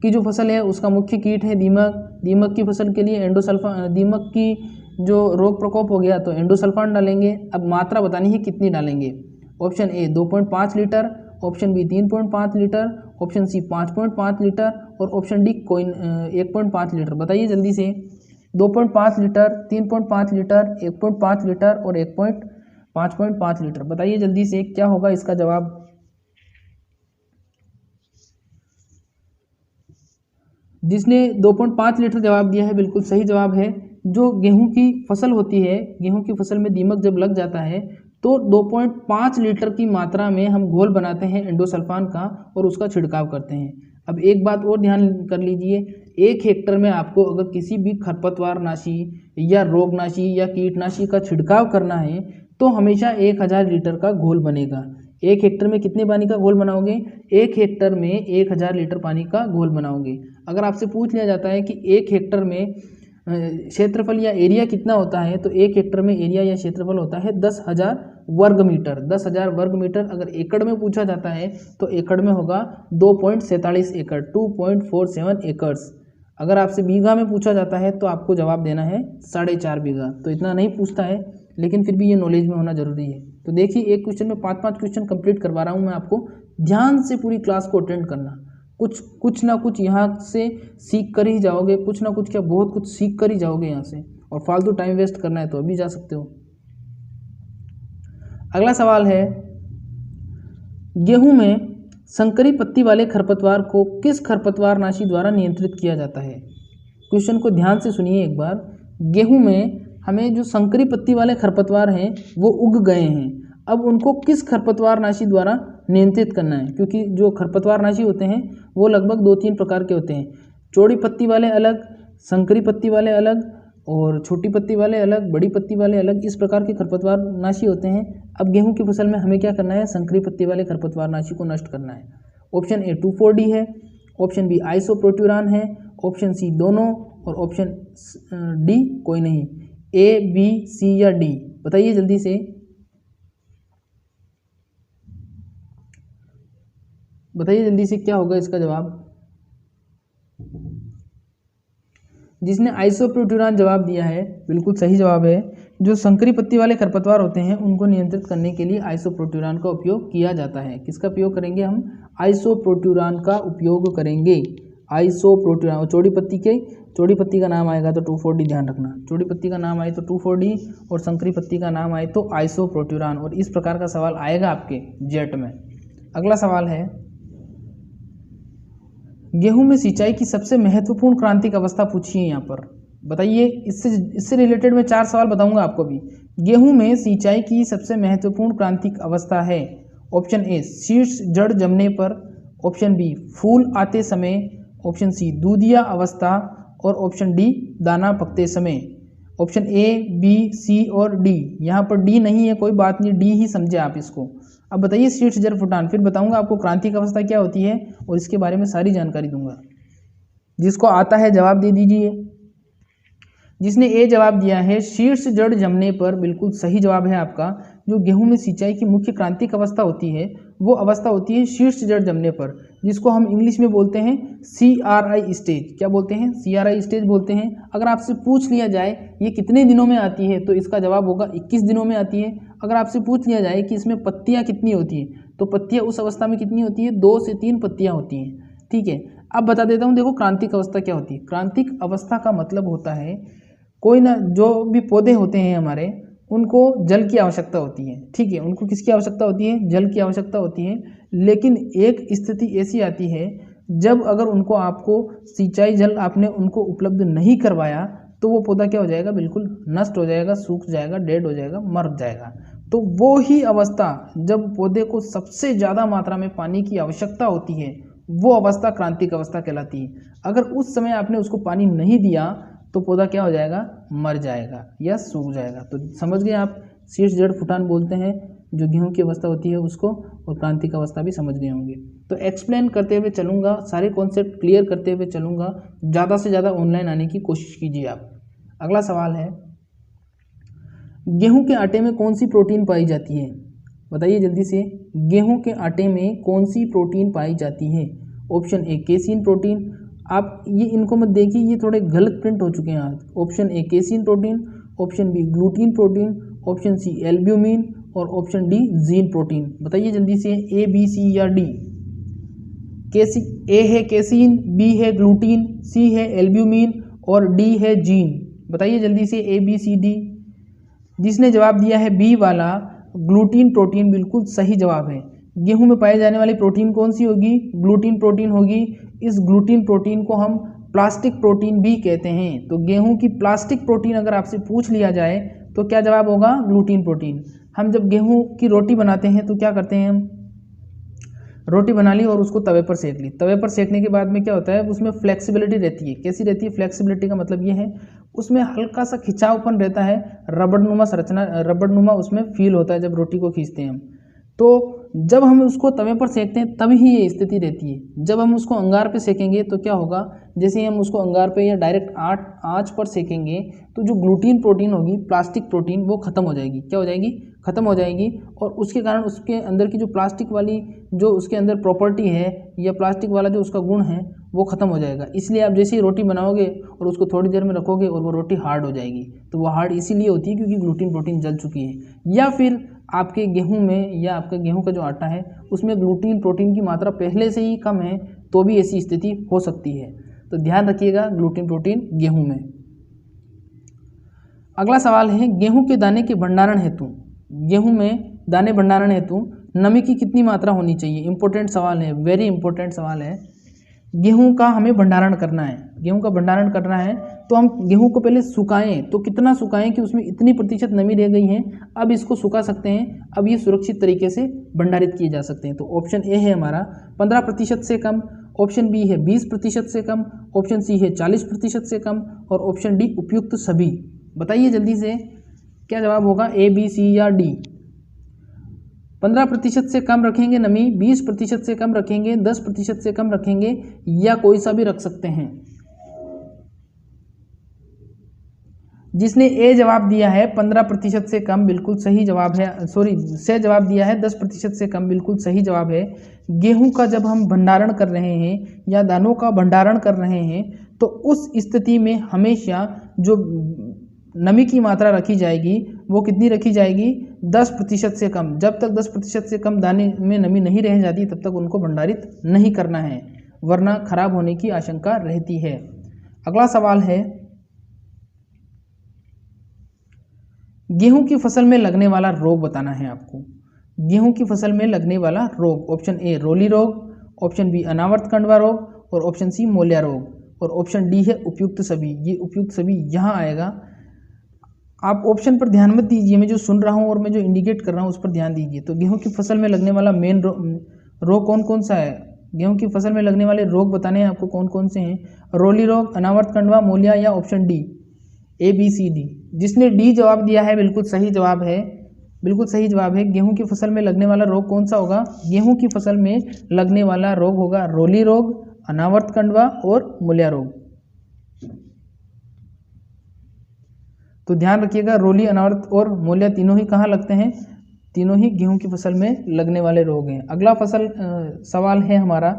की जो फसल है उसका मुख्य कीट है दीमक। दीमक की फसल के लिए एंडोसल्फान, दीमक की जो रोग प्रकोप हो गया तो एंडोसल्फान डालेंगे। अब मात्रा बतानी है कितनी डालेंगे। Option A 2.5 litre, option B 3.5 litre, option C 5.5 litre और ऑप्शन डी कोई 1.5 लीटर। बताइए जल्दी से। 2.5 लीटर, 3.5 लीटर, 1.5 लीटर और 5.5 लीटर। बताइए जल्दी से क्या होगा इसका जवाब। जिसने 2.5 लीटर जवाब दिया है बिल्कुल सही जवाब है। जो गेहूं की फसल होती है, गेहूं की फसल में दीमक जब लग जाता है तो 2.5 लीटर की मात्रा में हम घोल बनाते हैं एंडोसल्फान का और उसका छिड़काव करते हैं। अब एक बात और ध्यान कर लीजिए, 1 हेक्टर में आपको अगर किसी भी खरपतवार नाशी या रोगनाशी या कीटनाशी का छिड़काव करना है तो हमेशा 1000 लीटर का घोल बनेगा। 1 हेक्टर में कितने पानी का घोल बनाओगे? 1 हेक्टर में 1000 लीटर पानी का घोल बनाओगे। अगर आपसे पूछ लिया जाता है कि 1 हेक्टर में क्षेत्रफल या एरिया कितना होता है तो 1 हेक्टर में एरिया या क्षेत्रफल होता है 10,000 वर्ग मीटर। 10,000 वर्ग मीटर। अगर एकड़ में पूछा जाता है तो एकड़ में होगा 2.47 एकड़, 2.47 एकर्स। अगर आपसे बीघा में पूछा जाता है तो आपको जवाब देना है 4.5 बीघा। तो इतना नहीं पूछता है लेकिन फिर भी ये नॉलेज में होना जरूरी है। तो देखिए एक क्वेश्चन में 5-5 क्वेश्चन कंप्लीट करवा रहा हूँ मैं आपको। ध्यान से पूरी क्लास को अटेंड करना। कुछ ना कुछ यहाँ से सीख कर ही जाओगे, कुछ ना कुछ क्या बहुत कुछ सीख कर ही जाओगे यहाँ से। और फालतू टाइम वेस्ट करना है तो अभी जा सकते हो। अगला सवाल है, गेहूं में संकरी पत्ती वाले खरपतवार को किस खरपतवार नाशी द्वारा नियंत्रित किया जाता है? क्वेश्चन को ध्यान से सुनिए एक बार। गेहूं में हमें जो संकरी पत्ती वाले खरपतवार हैं वो उग गए हैं। अब उनको किस खरपतवार नाशी द्वारा नियंत्रित करना है? क्योंकि जो खरपतवार नाशी होते हैं वो लगभग 2-3 प्रकार के होते हैं। चौड़ी पत्ती वाले अलग, संकरी पत्ती वाले अलग और छोटी पत्ती वाले अलग, बड़ी पत्ती वाले अलग। इस प्रकार के खरपतवार नाशी होते हैं। अब गेहूं की फसल में हमें क्या करना है? संकरी पत्ती वाले खरपतवार नाशी को नष्ट करना है। ऑप्शन ए 2,4-D है, ऑप्शन बी आइसोप्रोट्यूरान है, ऑप्शन सी दोनों और ऑप्शन डी कोई नहीं। ए, बी, सी या डी? बताइए जल्दी से। बताइए जल्दी से क्या होगा इसका जवाब। जिसने आइसोप्रोट्यूरान जवाब दिया है बिल्कुल सही जवाब है। जो संकरी पत्ती वाले खरपतवार होते हैं उनको नियंत्रित करने के लिए आइसोप्रोट्यूरान का उपयोग किया जाता है। किसका उपयोग करेंगे हम? आइसोप्रोट्यूरान का उपयोग करेंगे। आइसोप्रोट्यूरान। और चौड़ी पत्ती का नाम आएगा तो 2,4-D, ध्यान रखना। चौड़ी पत्ती का नाम आए तो 2,4-D और संकरी पत्ती का नाम आए तो आइसोप्रोट्यूरान। और इस प्रकार का सवाल आएगा आपके जेट में। अगला सवाल है, गेहूं में सिंचाई की सबसे महत्वपूर्ण क्रांतिक अवस्था पूछी है यहाँ पर। बताइए। इससे रिलेटेड मैं 4 सवाल बताऊंगा आपको भी। गेहूं में सिंचाई की सबसे महत्वपूर्ण क्रांतिक अवस्था है। ऑप्शन ए शीर्ष जड़ जमने पर, ऑप्शन बी फूल आते समय, ऑप्शन सी दूधिया अवस्था और ऑप्शन डी दाना पकते समय। ऑप्शन ए, बी, सी और डी। यहाँ पर डी नहीं है, कोई बात नहीं, डी ही समझे आप इसको। अब बताइए शीर्ष जड़ फुटान, फिर बताऊंगा आपको क्रांतिक अवस्था क्या होती है और इसके बारे में सारी जानकारी दूंगा। जिसको आता है जवाब दे दीजिए। जिसने ए जवाब दिया है शीर्ष जड़ जमने पर, बिल्कुल सही जवाब है आपका। जो गेहूं में सिंचाई की मुख्य क्रांतिक अवस्था होती है वो अवस्था होती है शीर्ष जड़ जमने पर, जिसको हम इंग्लिश में बोलते हैं CRI स्टेज। क्या बोलते हैं? CRI स्टेज बोलते हैं। अगर आपसे पूछ लिया जाए ये कितने दिनों में आती है तो इसका जवाब होगा 21 दिनों में आती है। अगर आपसे पूछ लिया जाए कि इसमें पत्तियां कितनी होती हैं तो पत्तियां उस अवस्था में कितनी होती है? 2 से 3 पत्तियां होती हैं। ठीक है, अब बता देता हूँ। देखो क्रांतिक अवस्था क्या होती है। क्रांतिक अवस्था का मतलब होता है कोई ना, जो भी पौधे होते हैं हमारे उनको जल की आवश्यकता होती है। ठीक है, उनको किसकी आवश्यकता होती है? जल की आवश्यकता होती है। लेकिन एक स्थिति ऐसी आती है जब अगर उनको आपको सिंचाई जल आपने उनको उपलब्ध नहीं करवाया तो वो पौधा क्या हो जाएगा? बिल्कुल नष्ट हो जाएगा, सूख जाएगा, डेड हो जाएगा, मर जाएगा। तो वो ही अवस्था जब पौधे को सबसे ज़्यादा मात्रा में पानी की आवश्यकता होती है वो अवस्था क्रांतिक अवस्था कहलाती है। अगर उस समय आपने उसको पानी नहीं दिया तो पौधा क्या हो जाएगा? मर जाएगा या सूख जाएगा। तो समझ गए आप, शीर्ष जड़ फुटान बोलते हैं जो गेहूं की अवस्था होती है उसको, और क्रांतिक अवस्था भी समझ गए होंगे। तो एक्सप्लेन करते हुए चलूँगा, सारे कॉन्सेप्ट क्लियर करते हुए चलूँगा। ज़्यादा से ज़्यादा ऑनलाइन आने की कोशिश कीजिए आप। अगला सवाल है, गेहूं के आटे में कौन सी प्रोटीन पाई जाती है? बताइए जल्दी से। गेहूं के आटे में कौन सी प्रोटीन पाई जाती है? ऑप्शन ए केसीन प्रोटीन, आप ये इनको मत देखिए, ये थोड़े गलत प्रिंट हो चुके हैं आज। Option A casein protein, option B gluten protein, option C albumin और ऑप्शन डी जीन प्रोटीन। बताइए जल्दी से ए बी सी या डी। ए है केसीन, बी है ग्लूटीन, सी है एल्ब्यूमिन और डी है जीन। बताइए जल्दी से ए बी सी डी। जिसने जवाब दिया है बी वाला ग्लूटीन प्रोटीन, बिल्कुल सही जवाब है। गेहूं में पाई जाने वाली प्रोटीन कौन सी होगी? ग्लूटीन प्रोटीन होगी। इस ग्लूटीन प्रोटीन को हम प्लास्टिक प्रोटीन भी कहते हैं। तो गेहूं की प्लास्टिक प्रोटीन अगर आपसे पूछ लिया जाए तो क्या जवाब होगा? Gluten protein. हम जब गेहूं की रोटी बनाते हैं तो क्या करते हैं हम? रोटी बना ली और उसको तवे पर सेक ली। तवे पर सेकने के बाद में क्या होता है? उसमें फ्लेक्सिबिलिटी रहती है। कैसी रहती है? फ्लेक्सिबिलिटी का मतलब ये है उसमें हल्का सा खिंचावपन रहता है, रबड़नुमा संरचना, रबड़नुमा उसमें फील होता है जब रोटी को खींचते हैं हम। तो जब हम उसको तवे पर सेकते हैं तभी ही ये स्थिति रहती है। जब हम उसको अंगार पे सेकेंगे तो क्या होगा? जैसे ही हम उसको अंगार पे या डायरेक्ट आँच पर सेकेंगे तो जो ग्लूटीन प्रोटीन होगी, प्लास्टिक प्रोटीन, वो खत्म हो जाएगी। क्या हो जाएगी? खत्म हो जाएगी। और उसके कारण उसके अंदर की जो प्लास्टिक वाली जो उसके अंदर प्रॉपर्टी है या प्लास्टिक वाला जो उसका गुण है वो खत्म हो जाएगा। इसलिए आप जैसे ही रोटी बनाओगे और उसको थोड़ी देर में रखोगे और वो रोटी हार्ड हो जाएगी। तो वो हार्ड इसीलिए होती है क्योंकि ग्लूटीन प्रोटीन जल चुकी है। या फिर आपके गेहूं में या आपका गेहूं का जो आटा है उसमें ग्लूटीन प्रोटीन की मात्रा पहले से ही कम है तो भी ऐसी स्थिति हो सकती है। तो ध्यान रखिएगा ग्लूटीन प्रोटीन गेहूं में। अगला सवाल है गेहूं के दाने के भंडारण हेतु, गेहूं में दाने भंडारण हेतु नमी की कितनी मात्रा होनी चाहिए? इंपॉर्टेंट सवाल है, वेरी इंपॉर्टेंट सवाल है। गेहूं का हमें भंडारण करना है, गेहूं का भंडारण करना है तो हम गेहूं को पहले सुखाएं। तो कितना सुखाएं कि उसमें इतनी प्रतिशत नमी रह गई है, अब इसको सुखा सकते हैं, अब ये सुरक्षित तरीके से भंडारित किए जा सकते हैं। तो ऑप्शन ए है हमारा 15% से कम, ऑप्शन बी है 20% से कम, ऑप्शन सी है 40% से कम और ऑप्शन डी उपयुक्त सभी। बताइए जल्दी से क्या जवाब होगा? ए बी सी या डी। 15% से कम रखेंगे नमी, 20% से कम रखेंगे, 10% से कम रखेंगे या कोई सा भी रख सकते हैं। जिसने ए जवाब दिया है 15% से कम, बिल्कुल सही जवाब है। से जवाब दिया है 10% से कम, बिल्कुल सही जवाब है। गेहूं का जब हम भंडारण कर रहे हैं या दानों का भंडारण कर रहे हैं तो उस स्थिति में हमेशा जो नमी की मात्रा रखी जाएगी वो कितनी रखी जाएगी? 10% से कम। जब तक 10% से कम दाने में नमी नहीं रह जाती तब तक उनको भंडारित नहीं करना है, वरना खराब होने की आशंका रहती है। अगला सवाल है गेहूं की फसल में लगने वाला रोग बताना है आपको। गेहूं की फसल में लगने वाला रोग, ऑप्शन ए रोली रोग, ऑप्शन बी अनावर्त कंडवा रोग और ऑप्शन सी मोलिया रोग और ऑप्शन डी है उपयुक्त सभी। ये उपयुक्त सभी यहाँ आएगा। आप ऑप्शन पर ध्यान मत दीजिए, मैं जो सुन रहा हूँ और मैं जो इंडिकेट कर रहा हूँ उस पर ध्यान दीजिए। तो गेहूं की फसल में लगने वाला मेन रोग कौन कौन सा है? गेहूं की फसल में लगने वाले रोग बताने हैं आपको कौन कौन से हैं? रोली रोग, अनावर्त कंडवा, मोलिया या option D, A B C D. जिसने डी जवाब दिया है बिल्कुल सही जवाब है, बिल्कुल सही जवाब है। गेहूं की फसल में लगने वाला रोग कौन सा होगा? गेहूं की फसल में लगने वाला रोग होगा रोली रोग, अनावर्त कंडवा और मोलिया रोग। तो ध्यान रखिएगा रोली, अनावर्त और मोलिया तीनों ही कहाँ लगते हैं? तीनों ही गेहूं की फसल में लगने वाले रोग हैं। अगला सवाल है हमारा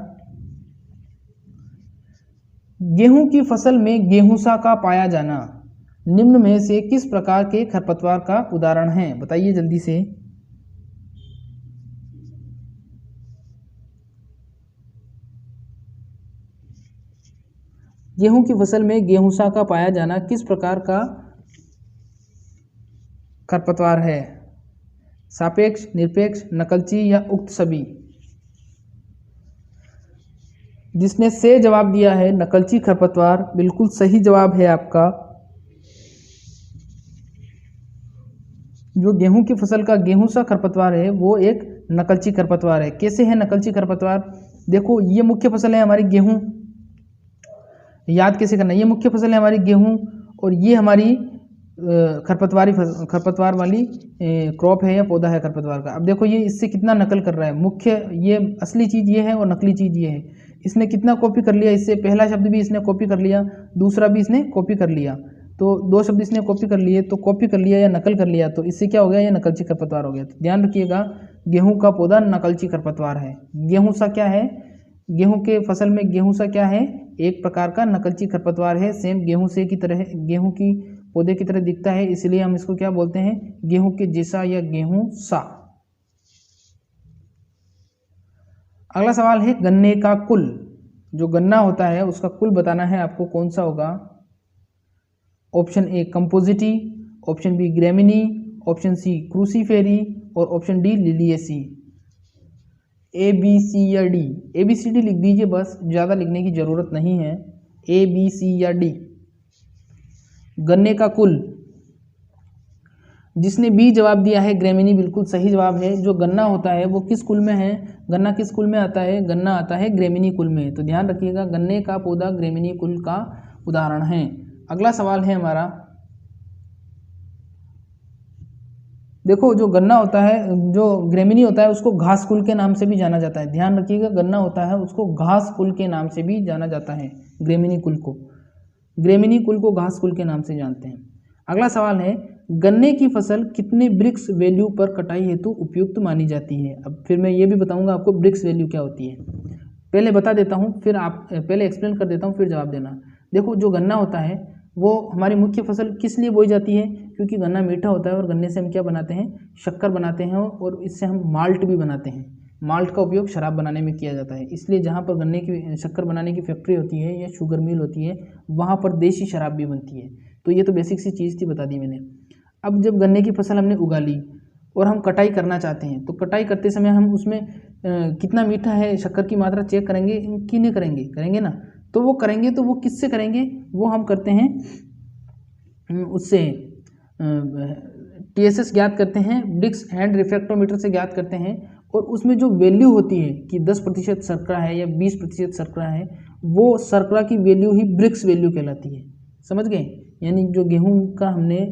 गेहूं की फसल में गेहूंसा का पाया जाना निम्न में से किस प्रकार के खरपतवार का उदाहरण है? बताइए जल्दी से। गेहूं की फसल में गेहूंसा का पाया जाना किस प्रकार का खरपतवार है? सापेक्ष, निरपेक्ष, नकलची या उक्त सभी। जिसने से जवाब दिया है नकलची खरपतवार, बिल्कुल सही जवाब है आपका। जो गेहूं की फसल का गेहूंसा खरपतवार है वो एक नकलची खरपतवार है। कैसे है नकलची खरपतवार? देखो ये मुख्य फसल है हमारी गेहूं, याद कैसे करना, ये मुख्य फसल है हमारी गेहूं और ये हमारी खरपतवार वाली क्रॉप है या पौधा है खरपतवार का। अब देखो ये इससे कितना नकल कर रहा है। मुख्य ये असली चीज़ ये है और नकली चीज़ ये है। इसने कितना कॉपी कर लिया इससे, पहला शब्द भी इसने कॉपी कर लिया, दूसरा भी इसने कॉपी कर लिया, तो दो शब्द इसने कॉपी कर लिए। तो कॉपी कर लिया या नकल कर लिया तो इससे क्या हो गया? ये नकलची खरपतवार हो गया। तो ध्यान रखिएगा गेहूं का पौधा नकलची खरपतवार है। गेहूं सा क्या है? गेहूं के फसल में गेहूं सा क्या है, एक प्रकार का नकलची खरपतवार है, सेम गेहूं से की तरह, गेहूं की पौधे की तरह दिखता है, इसलिए हम इसको क्या बोलते हैं, गेहूं के जैसा या गेहूं सा। अगला सवाल है गन्ने का कुल, जो गन्ना होता है उसका कुल बताना है आपको, कौन सा होगा। Option A Compositae, option B Gramineae, option C Cruciferae और option D Liliaceae. A B C या D, A B C D लिख दीजिए, बस ज़्यादा लिखने की ज़रूरत नहीं है। ए बी सी या डी। गन्ने का कुल, जिसने बी जवाब दिया है ग्रेमिनी बिल्कुल सही जवाब है। जो गन्ना होता है वो किस कुल में है, गन्ना किस कुल में आता है, गन्ना आता है ग्रेमिनी कुल में। तो ध्यान रखिएगा, गन्ने का पौधा ग्रेमिनी कुल का उदाहरण है। अगला सवाल है हमारा, देखो जो गन्ना होता है, जो ग्रेमिनी होता है उसको घास कुल के नाम से भी जाना जाता है। ध्यान रखिएगा, गन्ना होता है उसको घास कुल के नाम से भी जाना जाता है, ग्रेमिनी कुल को, ग्रेमिनी कुल को घास कुल के नाम से जानते हैं। अगला सवाल है, गन्ने की फसल कितने ब्रिक्स वैल्यू पर कटाई हेतु उपयुक्त मानी जाती है। अब फिर मैं ये भी बताऊंगा आपको ब्रिक्स वैल्यू क्या होती है, पहले बता देता हूँ, फिर आप पहले एक्सप्लेन कर देता हूँ, फिर जवाब देना। देखो जो गन्ना होता है वो हमारी मुख्य फसल किस लिए बोई जाती है, क्योंकि गन्ना मीठा होता है और गन्ने से हम क्या बनाते हैं, शक्कर बनाते हैं और इससे हम माल्ट भी बनाते हैं। माल्ट का उपयोग शराब बनाने में किया जाता है, इसलिए जहाँ पर गन्ने की शक्कर बनाने की फैक्ट्री होती है या शुगर मिल होती है वहाँ पर देसी शराब भी बनती है। तो ये तो बेसिक सी चीज़ थी, बता दी मैंने। अब जब गन्ने की फसल हमने उगा ली और हम कटाई करना चाहते हैं, तो कटाई करते समय हम उसमें कितना मीठा है, शक्कर की मात्रा चेक करेंगे कि नहीं करेंगे, करेंगे ना। तो वो करेंगे, तो वो किससे करेंगे, वो हम करते हैं उससे TSS ज्ञात करते हैं, ब्रिक्स हैंड रिफ्रैक्टोमीटर से ज्ञात करते हैं। और उसमें जो वैल्यू होती है कि 10% शर्करा है या 20% शर्करा है, वो शर्करा की वैल्यू ही ब्रिक्स वैल्यू कहलाती है। समझ गए, यानी जो गेहूं का हमने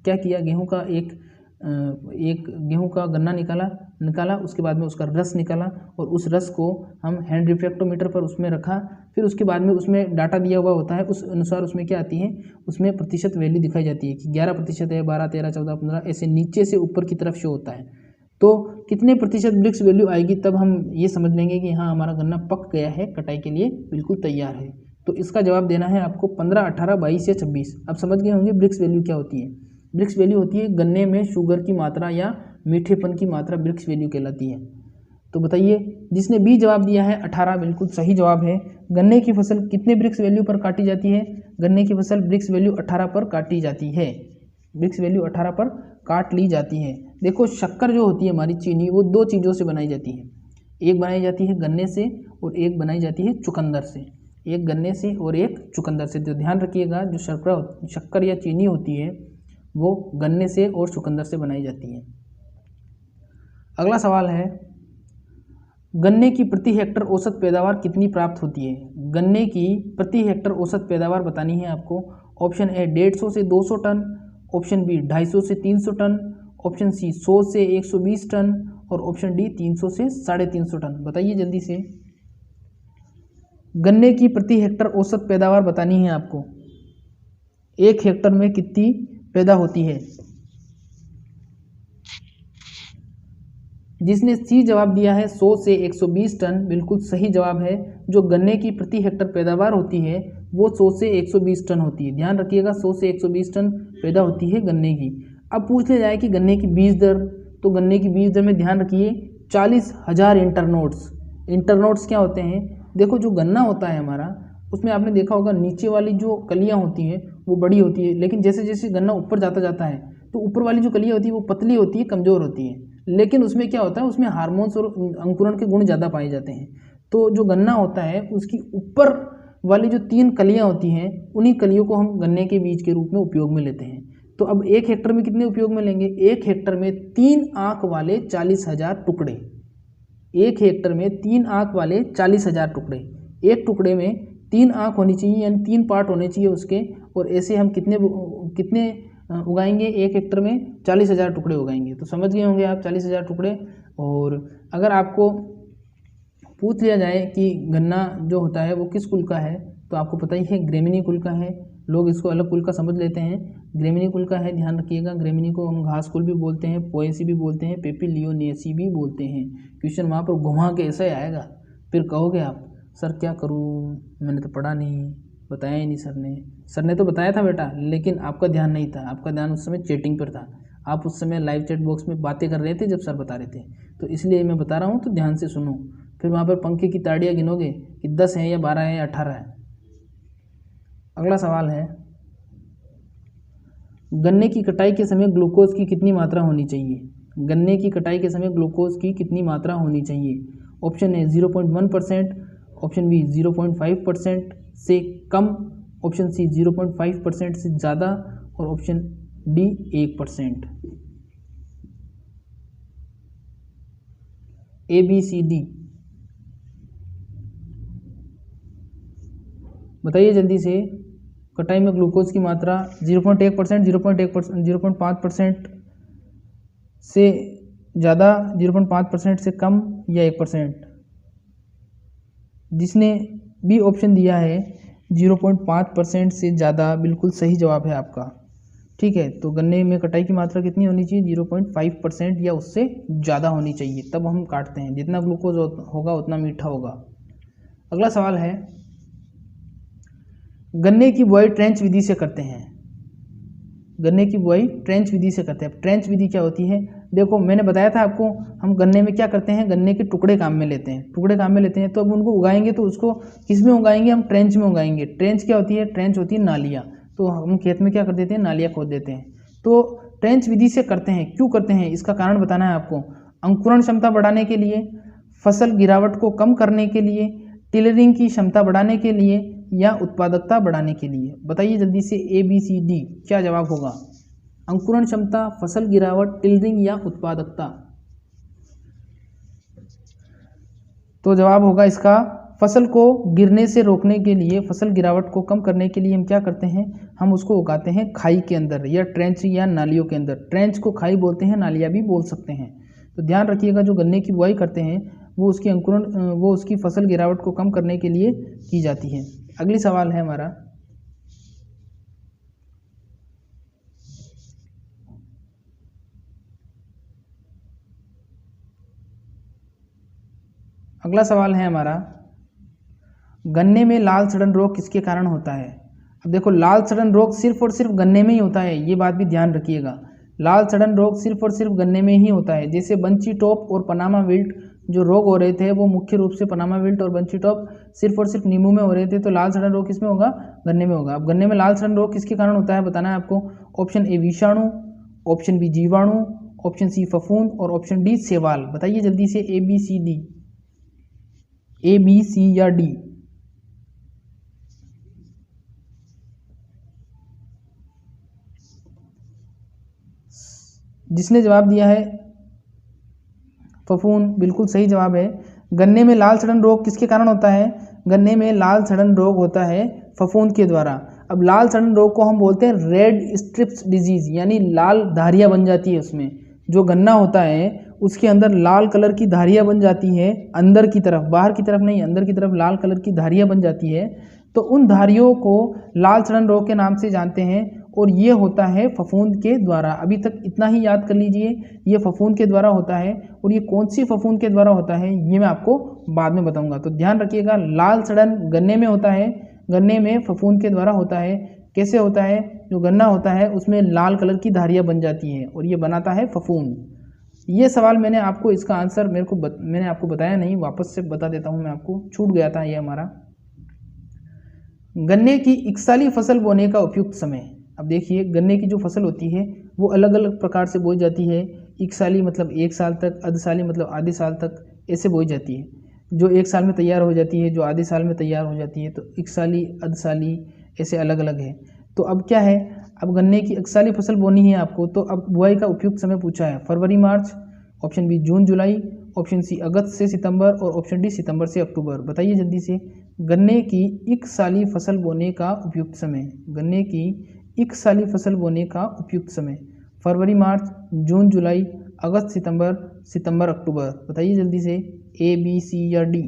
क्या किया, गेहूं का एक गेहूं का गन्ना निकाला, उसके बाद में उसका रस निकाला और उस रस को हम हैंड रिफ्रैक्टोमीटर पर उसमें रखा, फिर उसके बाद में उसमें डाटा दिया हुआ होता है, उस अनुसार उसमें क्या आती है, उसमें प्रतिशत वैल्यू दिखाई जाती है कि 11% है, 12, 13, 14, 15, ऐसे नीचे से ऊपर की तरफ शो होता है। तो कितने प्रतिशत ब्रिक्स वैल्यू आएगी, तब हम ये समझ लेंगे कि हाँ हमारा गन्ना पक गया है, कटाई के लिए बिल्कुल तैयार है। तो इसका जवाब देना है आपको 15, 18, 22 या 26। अब समझ गए होंगे ब्रिक्स वैल्यू क्या होती है। ब्रिक्स वैल्यू होती है गन्ने में शुगर की मात्रा या मीठेपन की मात्रा, ब्रिक्स वैल्यू कहलाती है। तो बताइए, जिसने बी जवाब दिया है 18 बिल्कुल सही जवाब है। गन्ने की फसल कितने ब्रिक्स वैल्यू पर काटी जाती है, गन्ने की फसल ब्रिक्स वैल्यू 18 पर काटी जाती है, ब्रिक्स वैल्यू 18 पर काट ली जाती है। देखो शक्कर जो होती है हमारी, चीनी, वो दो चीज़ों से बनाई जाती है, एक बनाई जाती है गन्ने से और एक बनाई जाती है चुकंदर से, एक गन्ने से और एक चुकंदर से। तो ध्यान रखिएगा, जो शक्कर या चीनी होती है वो गन्ने से और चुकंदर से बनाई जाती है। अगला सवाल है, गन्ने की प्रति हेक्टर औसत पैदावार कितनी प्राप्त होती है। गन्ने की प्रति हेक्टर औसत पैदावार बतानी है आपको। ऑप्शन ए 150 से 200 टन, ऑप्शन बी 250 से 300 टन, ऑप्शन सी 100 से 120 टन और ऑप्शन डी 300 से 350 टन। बताइए जल्दी से, गन्ने की प्रति हेक्टर औसत पैदावार बतानी है आपको, एक हेक्टर में कितनी पैदा होती है। जिसने सी जवाब दिया है 100 से 120 टन बिल्कुल सही जवाब है। जो गन्ने की प्रति हेक्टर पैदावार होती है वो 100 से 120 टन होती है। ध्यान रखिएगा, 100 से 120 टन पैदा होती है गन्ने की। अब पूछ लिया जाए कि गन्ने की बीज दर, तो गन्ने की बीज दर में ध्यान रखिए 40,000 इंटरनोड्स। इंटरनोड्स क्या होते हैं, देखो जो गन्ना होता है हमारा, उसमें आपने देखा होगा नीचे वाली जो कलियां होती हैं वो बड़ी होती है, लेकिन जैसे जैसे गन्ना ऊपर जाता है तो ऊपर वाली जो कलियां होती है वो पतली होती है, कमज़ोर होती है। लेकिन उसमें क्या होता है, उसमें हार्मोन्स और अंकुरण के गुण ज़्यादा पाए जाते हैं। तो जो गन्ना होता है उसकी ऊपर वाली जो 3 कलियां होती हैं, उन्हीं कलियों को हम गन्ने के बीज के रूप में उपयोग में लेते हैं। तो अब 1 हेक्टर में कितने उपयोग में लेंगे, 1 हेक्टर में 3 आँख वाले 40,000 टुकड़े, 1 हेक्टर में 3 आँख वाले 40,000 टुकड़े। एक टुकड़े में 3 आँख होनी चाहिए, यानी 3 पार्ट होने चाहिए उसके। और ऐसे हम कितने उगाएंगे, 1 हेक्टर में 40,000 टुकड़े उगाएंगे। तो समझ गए होंगे आप 40,000 टुकड़े। और अगर आपको पूछ लिया जाए कि गन्ना जो होता है वो किस कुल का है, तो आपको पता ही है ग्रेमिनी कुल का है। लोग इसको अलग कुल का समझ लेते हैं, ग्रेमिनी कुल का है। ध्यान रखिएगा, ग्रेमिनी को हम घास कुल भी बोलते हैं, पोएसी भी बोलते हैं, पेपिलियोनेसी भी बोलते हैं। क्वेश्चन वहाँ पर घुमा के ऐसे आएगा, फिर कहोगे आप सर क्या करूं, मैंने तो पढ़ा नहीं, बताया ही नहीं सर ने तो बताया था बेटा, लेकिन आपका ध्यान नहीं था, आपका ध्यान उस समय चैटिंग पर था। आप उस समय लाइव चैट बॉक्स में बातें कर रहे थे जब सर बता रहे थे, तो इसलिए मैं बता रहा हूँ, तो ध्यान से सुनो। फिर वहाँ पर पंखे की ताड़ियाँ गिनोगे कि 10 है या 12 है या 18 है। अगला सवाल है, गन्ने की कटाई के समय ग्लूकोज की कितनी मात्रा होनी चाहिए? गन्ने की कटाई के समय ग्लूकोज की कितनी मात्रा होनी चाहिए? ऑप्शन ए 0.1%, ऑप्शन बी 0.5% से कम, ऑप्शन सी 0.5% से ज़्यादा और option D 1%। A B C D बताइए जल्दी से। कटाई में ग्लूकोज की मात्रा 0.1%, 0.1%, 0.5% से ज़्यादा, 0.5% से कम या 1%। जिसने बी ऑप्शन दिया है 0.5% से ज़्यादा, बिल्कुल सही जवाब है आपका। ठीक है, तो गन्ने में कटाई की मात्रा कितनी होनी चाहिए? 0.5% या उससे ज़्यादा होनी चाहिए, तब हम काटते हैं। जितना ग्लूकोज होगा उतना मीठा होगा। अगला सवाल है, गन्ने की बुआई ट्रेंच विधि से करते हैं। गन्ने की बुआई ट्रेंच विधि से करते हैं। ट्रेंच विधि क्या होती है? देखो, मैंने बताया था आपको, हम गन्ने में क्या करते हैं, गन्ने के टुकड़े काम में लेते हैं, टुकड़े काम में लेते हैं। तो अब उनको उगाएंगे तो उसको किस में उगाएंगे? हम ट्रेंच में उगाएंगे। ट्रेंच क्या होती है? ट्रेंच होती है नालियाँ। तो हम खेत में क्या कर देते हैं? नालियाँ खोद देते हैं। तो ट्रेंच विधि से करते हैं। क्यों करते हैं, इसका कारण बताना है आपको। अंकुरण क्षमता बढ़ाने के लिए, फसल गिरावट को कम करने के लिए, टिलरिंग की क्षमता बढ़ाने के लिए या उत्पादकता बढ़ाने के लिए। बताइए जल्दी से, ए बी सी डी क्या जवाब होगा? अंकुरण क्षमता, फसल गिरावट, टिलरिंग या उत्पादकता। तो जवाब होगा इसका, फसल को गिरने से रोकने के लिए, फसल गिरावट को कम करने के लिए हम क्या करते हैं? हम उसको उगाते हैं खाई के अंदर या ट्रेंच या नालियों के अंदर। ट्रेंच को खाई बोलते हैं, नालियाँ भी बोल सकते हैं। तो ध्यान रखिएगा, जो गन्ने की बुआई करते हैं वो उसकी अंकुरण वो उसकी फसल गिरावट को कम करने के लिए की जाती है। अगली सवाल है हमारा, अगला सवाल है हमारा, गन्ने में लाल सड़न रोग किसके कारण होता है? अब देखो, लाल सड़न रोग सिर्फ और सिर्फ गन्ने में ही होता है, ये बात भी ध्यान रखिएगा। लाल सड़न रोग सिर्फ और सिर्फ गन्ने में ही होता है। जैसे बंची टॉप और पनामा विल्ट जो रोग हो रहे थे, वो मुख्य रूप से पनामा विल्ट और बंची टॉप सिर्फ और सिर्फ नींबू में हो रहे थे। तो लाल सड़न रोग किसमें होगा? गन्ने में होगा। अब गन्ने में लाल सड़न रोग किसके कारण होता है बताना है आपको। ऑप्शन ए विषाणु, ऑप्शन बी जीवाणु, ऑप्शन सी फफूंद और ऑप्शन डी शैवाल। बताइए जल्दी से, A B C D, A B C या डी। जिसने जवाब दिया है फफूंद, बिल्कुल सही जवाब है। गन्ने में लाल सड़न रोग किसके कारण होता है? गन्ने में लाल सड़न रोग होता है फफूंद के द्वारा। अब लाल सड़न रोग को हम बोलते हैं रेड स्ट्रिप्स डिजीज, यानी लाल धारियाँ बन जाती है उसमें। जो गन्ना होता है उसके अंदर लाल कलर की धारियाँ बन जाती है, अंदर की तरफ, बाहर की तरफ नहीं, अंदर की तरफ लाल कलर की धारियाँ बन जाती है। तो उन धारियों को लाल सड़न रोग के नाम से जानते हैं, और ये होता है फफूंद के द्वारा। अभी तक इतना ही याद कर लीजिए, ये फफूंद के द्वारा होता है। और ये कौन सी फफूंद के द्वारा होता है ये मैं आपको बाद में बताऊंगा। तो ध्यान रखिएगा, लाल सड़न गन्ने में होता है, गन्ने में फफूंद के द्वारा होता है। कैसे होता है? जो गन्ना होता है उसमें लाल कलर की धारियाँ बन जाती हैं और ये बनाता है फफूंद। ये सवाल मैंने आपको, इसका आंसर मैंने आपको बताया नहीं, वापस से बता देता हूँ मैं आपको, छूट गया था ये हमारा। गन्ने की इकसाली फसल बोने का उपयुक्त समय। अब देखिए, गन्ने की जो फसल होती है वो अलग अलग प्रकार से बोई जाती है। इकसाली मतलब 1 साल तक, अर्धसाली मतलब आधे साल तक, ऐसे बोई जाती है। जो 1 साल में तैयार हो जाती है, जो आधे साल में तैयार हो जाती है। तो इकसाली, अर्धसाली, ऐसे अलग अलग है। तो अब क्या है, अब गन्ने की इकसाली फसल बोनी है आपको, तो अब बुआई का उपयुक्त समय पूछा है। फरवरी मार्च, ऑप्शन बी जून जुलाई, ऑप्शन सी अगस्त से सितंबर और ऑप्शन डी सितंबर से अक्टूबर। बताइए जल्दी से, गन्ने की इकसाली फसल बोने का उपयुक्त समय। गन्ने की इकसाली फसल बोने का उपयुक्त समय फरवरी मार्च, जून जुलाई, अगस्त सितंबर, सितंबर अक्टूबर। बताइए जल्दी से, ए बी सी या डी।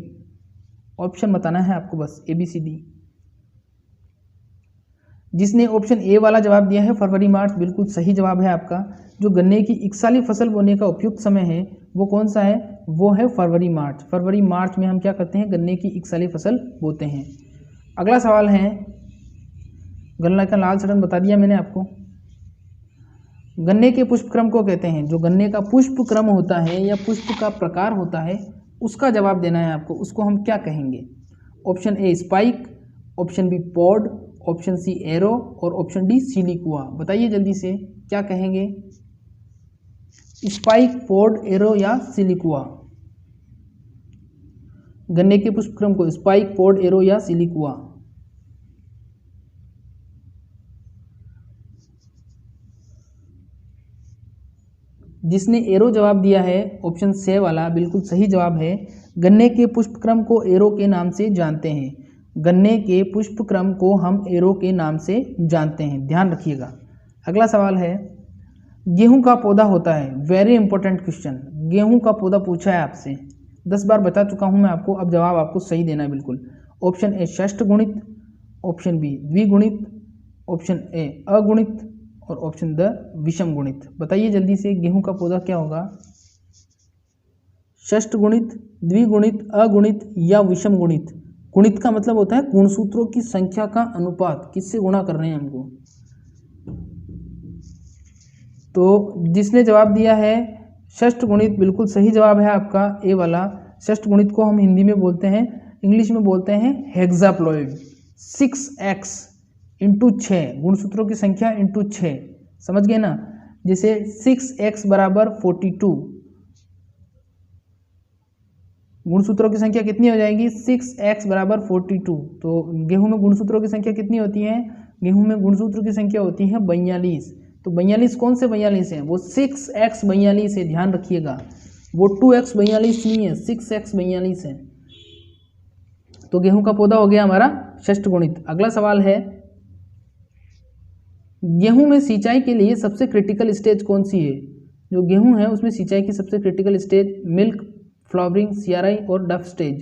ऑप्शन बताना है आपको बस, ए बी सी डी। जिसने ऑप्शन ए वाला जवाब दिया है फरवरी मार्च, बिल्कुल सही जवाब है आपका। जो गन्ने की इकसाली फसल बोने का उपयुक्त समय है वो कौन सा है? वो है फरवरी मार्च। फरवरी मार्च में हम क्या करते हैं, गन्ने की एक साली फसल बोते हैं। अगला सवाल है, गन्ना का लाल सटन बता दिया मैंने आपको। गन्ने के पुष्पक्रम को कहते हैं, जो गन्ने का पुष्पक्रम होता है या पुष्प का प्रकार होता है उसका जवाब देना है आपको, उसको हम क्या कहेंगे। Option A spike, option B pod, option C arrow और ऑप्शन डी सिलिकुआ। बताइए जल्दी से क्या कहेंगे, स्पाइक, पॉड, एरो या सिलिकुआ। गन्ने के पुष्पक्रम को स्पाइक, पॉड, एरो या सिलिकुआ। जिसने एरो जवाब दिया है ऑप्शन से वाला बिल्कुल सही जवाब है। गन्ने के पुष्पक्रम को एरो के नाम से जानते हैं। गन्ने के पुष्पक्रम को हम एरो के नाम से जानते हैं, ध्यान रखिएगा। अगला सवाल है, गेहूं का पौधा होता है, वेरी इंपॉर्टेंट क्वेश्चन। गेहूं का पौधा पूछा है आपसे, 10 बार बता चुका हूं मैं आपको, अब जवाब आपको सही देना है बिल्कुल। ऑप्शन ए षष्ठ गुणित, ऑप्शन बी द्विगुणित, ऑप्शन ए अगुणित और ऑप्शन द विषम गुणित। बताइए जल्दी से गेहूं का पौधा क्या होगा, षष्ठ गुणित, द्विगुणित, अगुणित या विषम गुणित। गुणित का मतलब होता है गुणसूत्रों की संख्या का अनुपात, किससे गुणा कर रहे हैं हमको। तो जिसने जवाब दिया है षष्ठ गुणित, बिल्कुल सही जवाब है आपका ए वाला। षष्ठ गुणित को हम हिंदी में बोलते हैं, इंग्लिश में बोलते हैं हेक्साप्लॉइड। 6x इंटू 6, गुणसूत्रों की संख्या इंटू 6, समझ गए ना। जैसे 6x बराबर 42, गुणसूत्रों की संख्या कितनी हो जाएगी, 6x बराबर 42। तो गेहूं में गुणसूत्रों की संख्या कितनी होती है, गेहूं में गुणसूत्र की संख्या होती है 42। तो 42 कौन से 42 है, वो 6x 42 है, ध्यान रखिएगा। वो 2x 42 नहीं है, 6x 42 है। तो गेहूं का पौधा हो गया हमारा षष्ठ गुणित। अगला सवाल है, गेहूं में सिंचाई के लिए सबसे क्रिटिकल स्टेज कौन सी है। जो गेहूं है उसमें सिंचाई की सबसे क्रिटिकल स्टेज मिल्क, फ्लावरिंग, सियाराई और डफ स्टेज।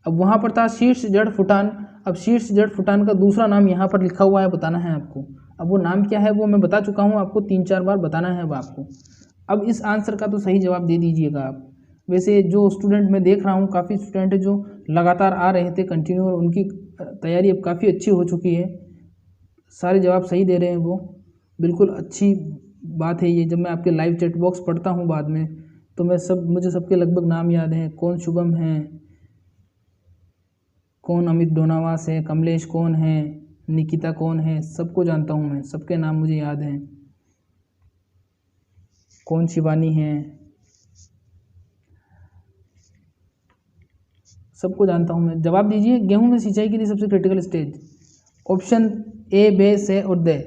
अब वहां पर था शीर्ष जड़ फुटान, अब शीर्ष जड़ फुटान का दूसरा नाम यहाँ पर लिखा हुआ है, बताना है आपको। अब वो नाम क्या है वो मैं बता चुका हूँ आपको, 3-4 बार बताना है अब आपको। अब इस आंसर का तो सही जवाब दे दीजिएगा आप। वैसे जो स्टूडेंट मैं देख रहा हूँ, काफ़ी स्टूडेंट जो लगातार आ रहे थे कंटिन्यू, और उनकी तैयारी अब काफ़ी अच्छी हो चुकी है, सारे जवाब सही दे रहे हैं वो, बिल्कुल अच्छी बात है ये। जब मैं आपके लाइव चैट बॉक्स पढ़ता हूँ बाद में, तो मुझे सबके लगभग नाम याद हैं, कौन शुभम है, कौन अमित डोनावास है, कमलेश कौन है, निकिता कौन है, सबको जानता हूँ मैं, सबके नाम मुझे याद हैं। कौन शिवानी है, सबको जानता हूँ मैं। जवाब दीजिए, गेहूं में सिंचाई के लिए सबसे क्रिटिकल स्टेज। ऑप्शन ए, बे, से और दे।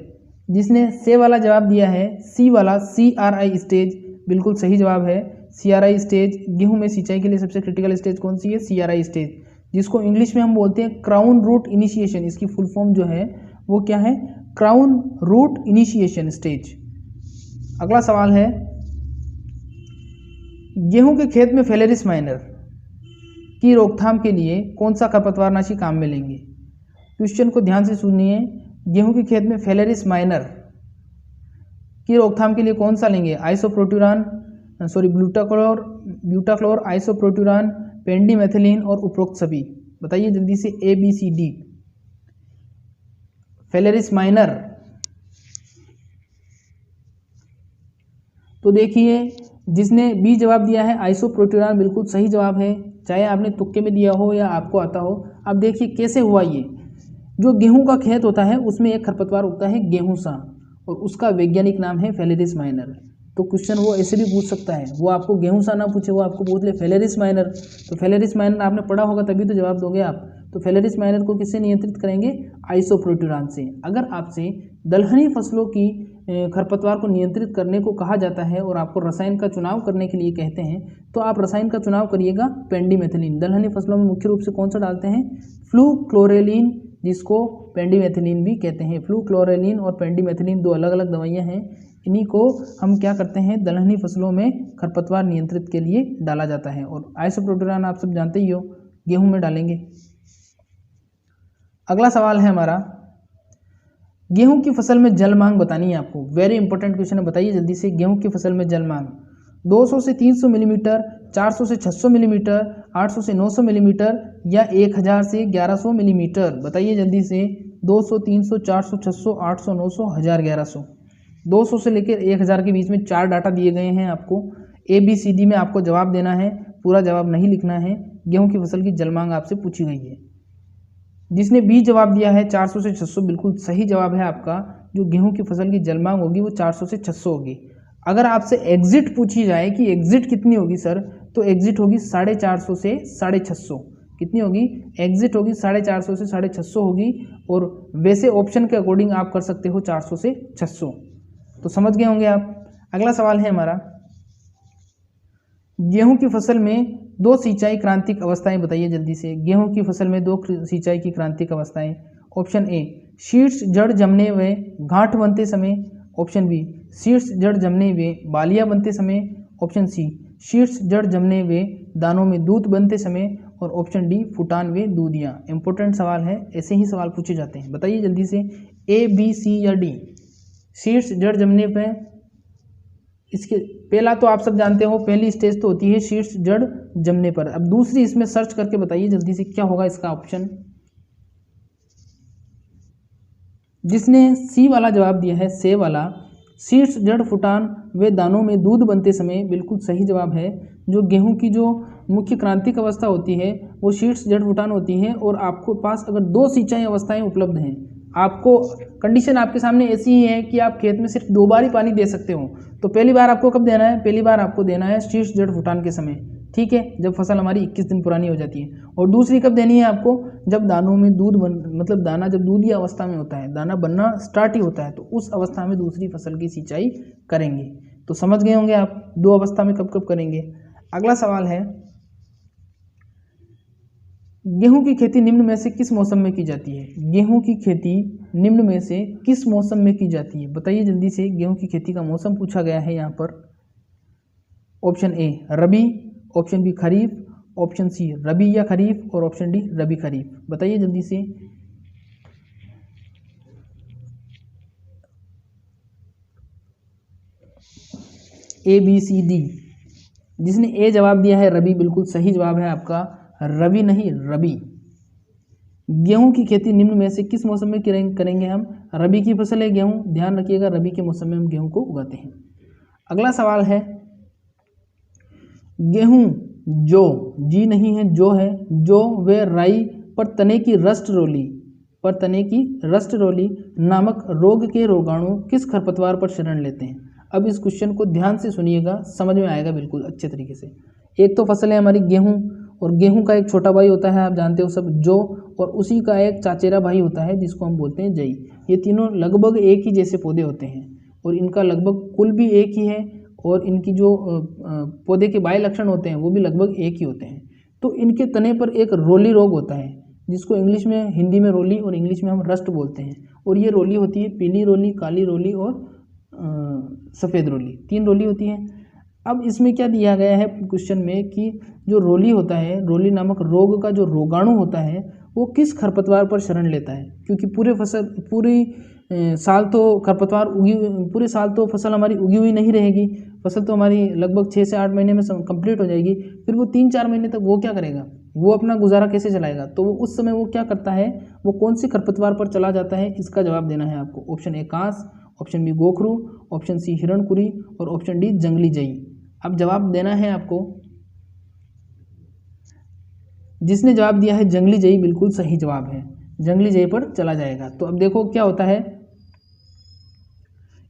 जिसने से वाला जवाब दिया है, सी वाला CRI स्टेज, बिल्कुल सही जवाब है। CRI स्टेज, गेहूं में सिंचाई के लिए सबसे क्रिटिकल स्टेज कौन सी है, CRI स्टेज, जिसको इंग्लिश में हम बोलते हैं क्राउन रूट इनिशिएशन। इसकी फुल फॉर्म जो है वो क्या है, क्राउन रूट इनिशिएशन स्टेज। अगला सवाल है, गेहूं के खेत में फेलेरिस माइनर की रोकथाम के लिए कौन सा खरपतवारनाशी काम में लेंगे। क्वेश्चन को ध्यान से सुनिए, गेहूं के खेत में फेलेरिस माइनर की रोकथाम के लिए कौन सा लेंगे, ब्यूटाक्लोर, आइसोप्रोट्यूरान, पेंडीमेथिलीन और उपरोक्त सभी। बताइए जल्दी से ABCD। फेलेरिस माइनर, तो देखिए जिसने बी जवाब दिया है आइसोप्रोट्यूरान, बिल्कुल सही जवाब है, चाहे आपने तुक्के में दिया हो या आपको आता हो। अब देखिए कैसे हुआ ये, जो गेहूं का खेत होता है उसमें एक खरपतवार उगता है गेहूंसा, और उसका वैज्ञानिक नाम है फेलेरिस माइनर। तो क्वेश्चन वो ऐसे भी पूछ सकता है, वो आपको गेहूंसा ना पूछे, वो आपको पूछ ले फेलेरिस माइनर। तो फेलेरिस माइनर आपने पढ़ा होगा तभी तो जवाब दोगे आप। तो फेलेरिस माइनर को किससे नियंत्रित करेंगे, आइसोप्रोट्यूरान से। अगर आपसे दलहनी फसलों की खरपतवार को नियंत्रित करने को कहा जाता है और आपको रसायन का चुनाव करने के लिए कहते हैं, तो आप रसायन का चुनाव करिएगा पेंडीमेथिलीन। दलहनी फसलों में मुख्य रूप से कौन सा डालते हैं, फ्लूक्लोरेलिन, जिसको पेंडीमेथिलीन भी कहते हैं। फ्लूक्लोरेलिन और पेंडीमेथिलीन 2 अलग अलग दवाइयाँ हैं, इन्हीं को हम क्या करते हैं, दलहनी फसलों में खरपतवार नियंत्रित के लिए डाला जाता है। और आइसोप्रोट्यूरान आप सब जानते ही हो, गेहूं में डालेंगे। अगला सवाल है हमारा, गेहूं की फसल में जल मांग बतानी है आपको, वेरी इंपॉर्टेंट क्वेश्चन है। बताइए जल्दी से, गेहूं की फसल में जल मांग। 200 से 300 मिलीमीटर, 400 से 600 मिलीमीटर, 800 से 900 मिलीमीटर या 1000 से 1100 मिलीमीटर? बताइए जल्दी से। 200, 300, 400, 600, 800, 900, 1000, 1100। 200 से लेकर 1000 के बीच में 4 डाटा दिए गए हैं आपको। ABCD में आपको जवाब देना है, पूरा जवाब नहीं लिखना है। गेहूं की फसल की जलमांग आपसे पूछी गई है। जिसने बी जवाब दिया है 400 से 600 बिल्कुल सही जवाब है आपका। जो गेहूं की फसल की जलमांग होगी वो 400 से 600 होगी। अगर आपसे एग्जिट पूछी जाए कि एग्जिट कितनी होगी सर, तो एग्जिट होगी 450 से 650। कितनी होगी? एग्जिट होगी 450 से 650 होगी। और वैसे ऑप्शन के अकॉर्डिंग आप कर सकते हो 400 से 600। तो समझ गए होंगे आप। अगला सवाल है हमारा, गेहूं की फसल में 2 सिंचाई क्रांतिक अवस्थाएं बताइए जल्दी से। गेहूं की फसल में 2 सिंचाई की क्रांतिक अवस्थाएं। ऑप्शन ए, शीर्ष जड़ जमने व गांठ बनते समय। ऑप्शन बी, शीर्ष जड़ जमने व बालियां बनते समय। ऑप्शन सी, शीर्ष जड़ जमने व दानों में दूध बनते समय। और ऑप्शन डी, फुटान व दूधियां। इंपॉर्टेंट सवाल है, ऐसे ही सवाल पूछे जाते हैं। बताइए जल्दी से, ए, बी, सी या डी। शीर्ष जड़ जमने पर, इसके पहला तो आप सब जानते हो, पहली स्टेज तो होती है शीर्ष जड़ जमने पर। अब दूसरी इसमें सर्च करके बताइए जल्दी से क्या होगा इसका ऑप्शन। जिसने सी वाला जवाब दिया है, से वाला, शीर्ष जड़ फुटान वे दानों में दूध बनते समय, बिल्कुल सही जवाब है। जो गेहूं की जो मुख्य क्रांतिक अवस्था होती है वो शीर्ष जड़ फुटान होती है। और आपको पास अगर 2 सिंचाई अवस्थाएं उपलब्ध हैं, आपको कंडीशन आपके सामने ऐसी ही है कि आप खेत में सिर्फ 2 बार ही पानी दे सकते हो। तो पहली बार आपको कब देना है? पहली बार आपको देना है शीर्ष जड़ फुटान के समय, ठीक है, जब फसल हमारी 21 दिन पुरानी हो जाती है। और दूसरी कब देनी है आपको? जब दानों में दूध मतलब दाना जब दूधिया अवस्था में होता है, दाना बनना स्टार्ट ही होता है, तो उस अवस्था में दूसरी फसल की सिंचाई करेंगे। तो समझ गए होंगे आप 2 अवस्था में कब कब करेंगे। अगला सवाल है, गेहूं की खेती निम्न में से किस मौसम में की जाती है? गेहूं की खेती निम्न में से किस मौसम में की जाती है? बताइए जल्दी से। गेहूं की खेती का मौसम पूछा गया है यहाँ पर। Option A, rabi. Option B, kharif. Option C, rabi या खरीफ। और ऑप्शन डी, रबी खरीफ। बताइए जल्दी से। A, B, C, D. जिसने ए जवाब दिया है रबी, बिल्कुल सही जवाब है आपका। रबी नहीं, रबी। गेहूं की खेती निम्न में से किस मौसम में करेंगे हम? रबी की फसल है गेहूं, ध्यान रखिएगा, रबी के मौसम में हम गेहूं को उगाते हैं। अगला सवाल है, गेहूं जो, जी नहीं है, जो है, जो व राई पर तने की रस्ट रोली नामक रोग के रोगाणु किस खरपतवार पर शरण लेते हैं? अब इस क्वेश्चन को ध्यान से सुनिएगा, समझ में आएगा बिल्कुल अच्छे तरीके से। एक तो फसल है हमारी गेहूं, और गेहूं का एक छोटा भाई होता है, आप जानते हो सब, जो, और उसी का एक चाचेरा भाई होता है जिसको हम बोलते हैं जई। ये तीनों लगभग एक ही जैसे पौधे होते हैं और इनका लगभग कुल भी एक ही है, और इनकी जो पौधे के बाह्य लक्षण होते हैं वो भी लगभग एक ही होते हैं। तो इनके तने पर एक रोली रोग होता है, जिसको इंग्लिश में, हिंदी में रोली और इंग्लिश में हम रस्ट बोलते हैं। और ये रोली होती है पीली रोली, काली रोली और सफ़ेद रोली, 3 रोली होती है। अब इसमें क्या दिया गया है क्वेश्चन में कि जो रोली होता है, रोली नामक रोग का जो रोगाणु होता है वो किस खरपतवार पर शरण लेता है? क्योंकि पूरी साल तो खरपतवार पूरे साल तो फसल हमारी उगी हुई नहीं रहेगी। फसल तो हमारी लगभग 6 से 8 महीने में कंप्लीट हो जाएगी। फिर वो 3-4 महीने तक वो क्या करेगा? वो अपना गुजारा कैसे चलाएगा? तो वो उस समय वो क्या करता है, वो कौन सी खरपतवार पर चला जाता है? इसका जवाब देना है आपको। ऑप्शन ए, कांस। ऑप्शन बी, गोखरू। ऑप्शन सी, हिरणकुरी। और ऑप्शन डी, जंगली जई। अब जवाब देना है आपको। जिसने जवाब दिया है जंगली जई, बिल्कुल सही जवाब है, जंगली जई पर चला जाएगा। तो अब देखो क्या होता है,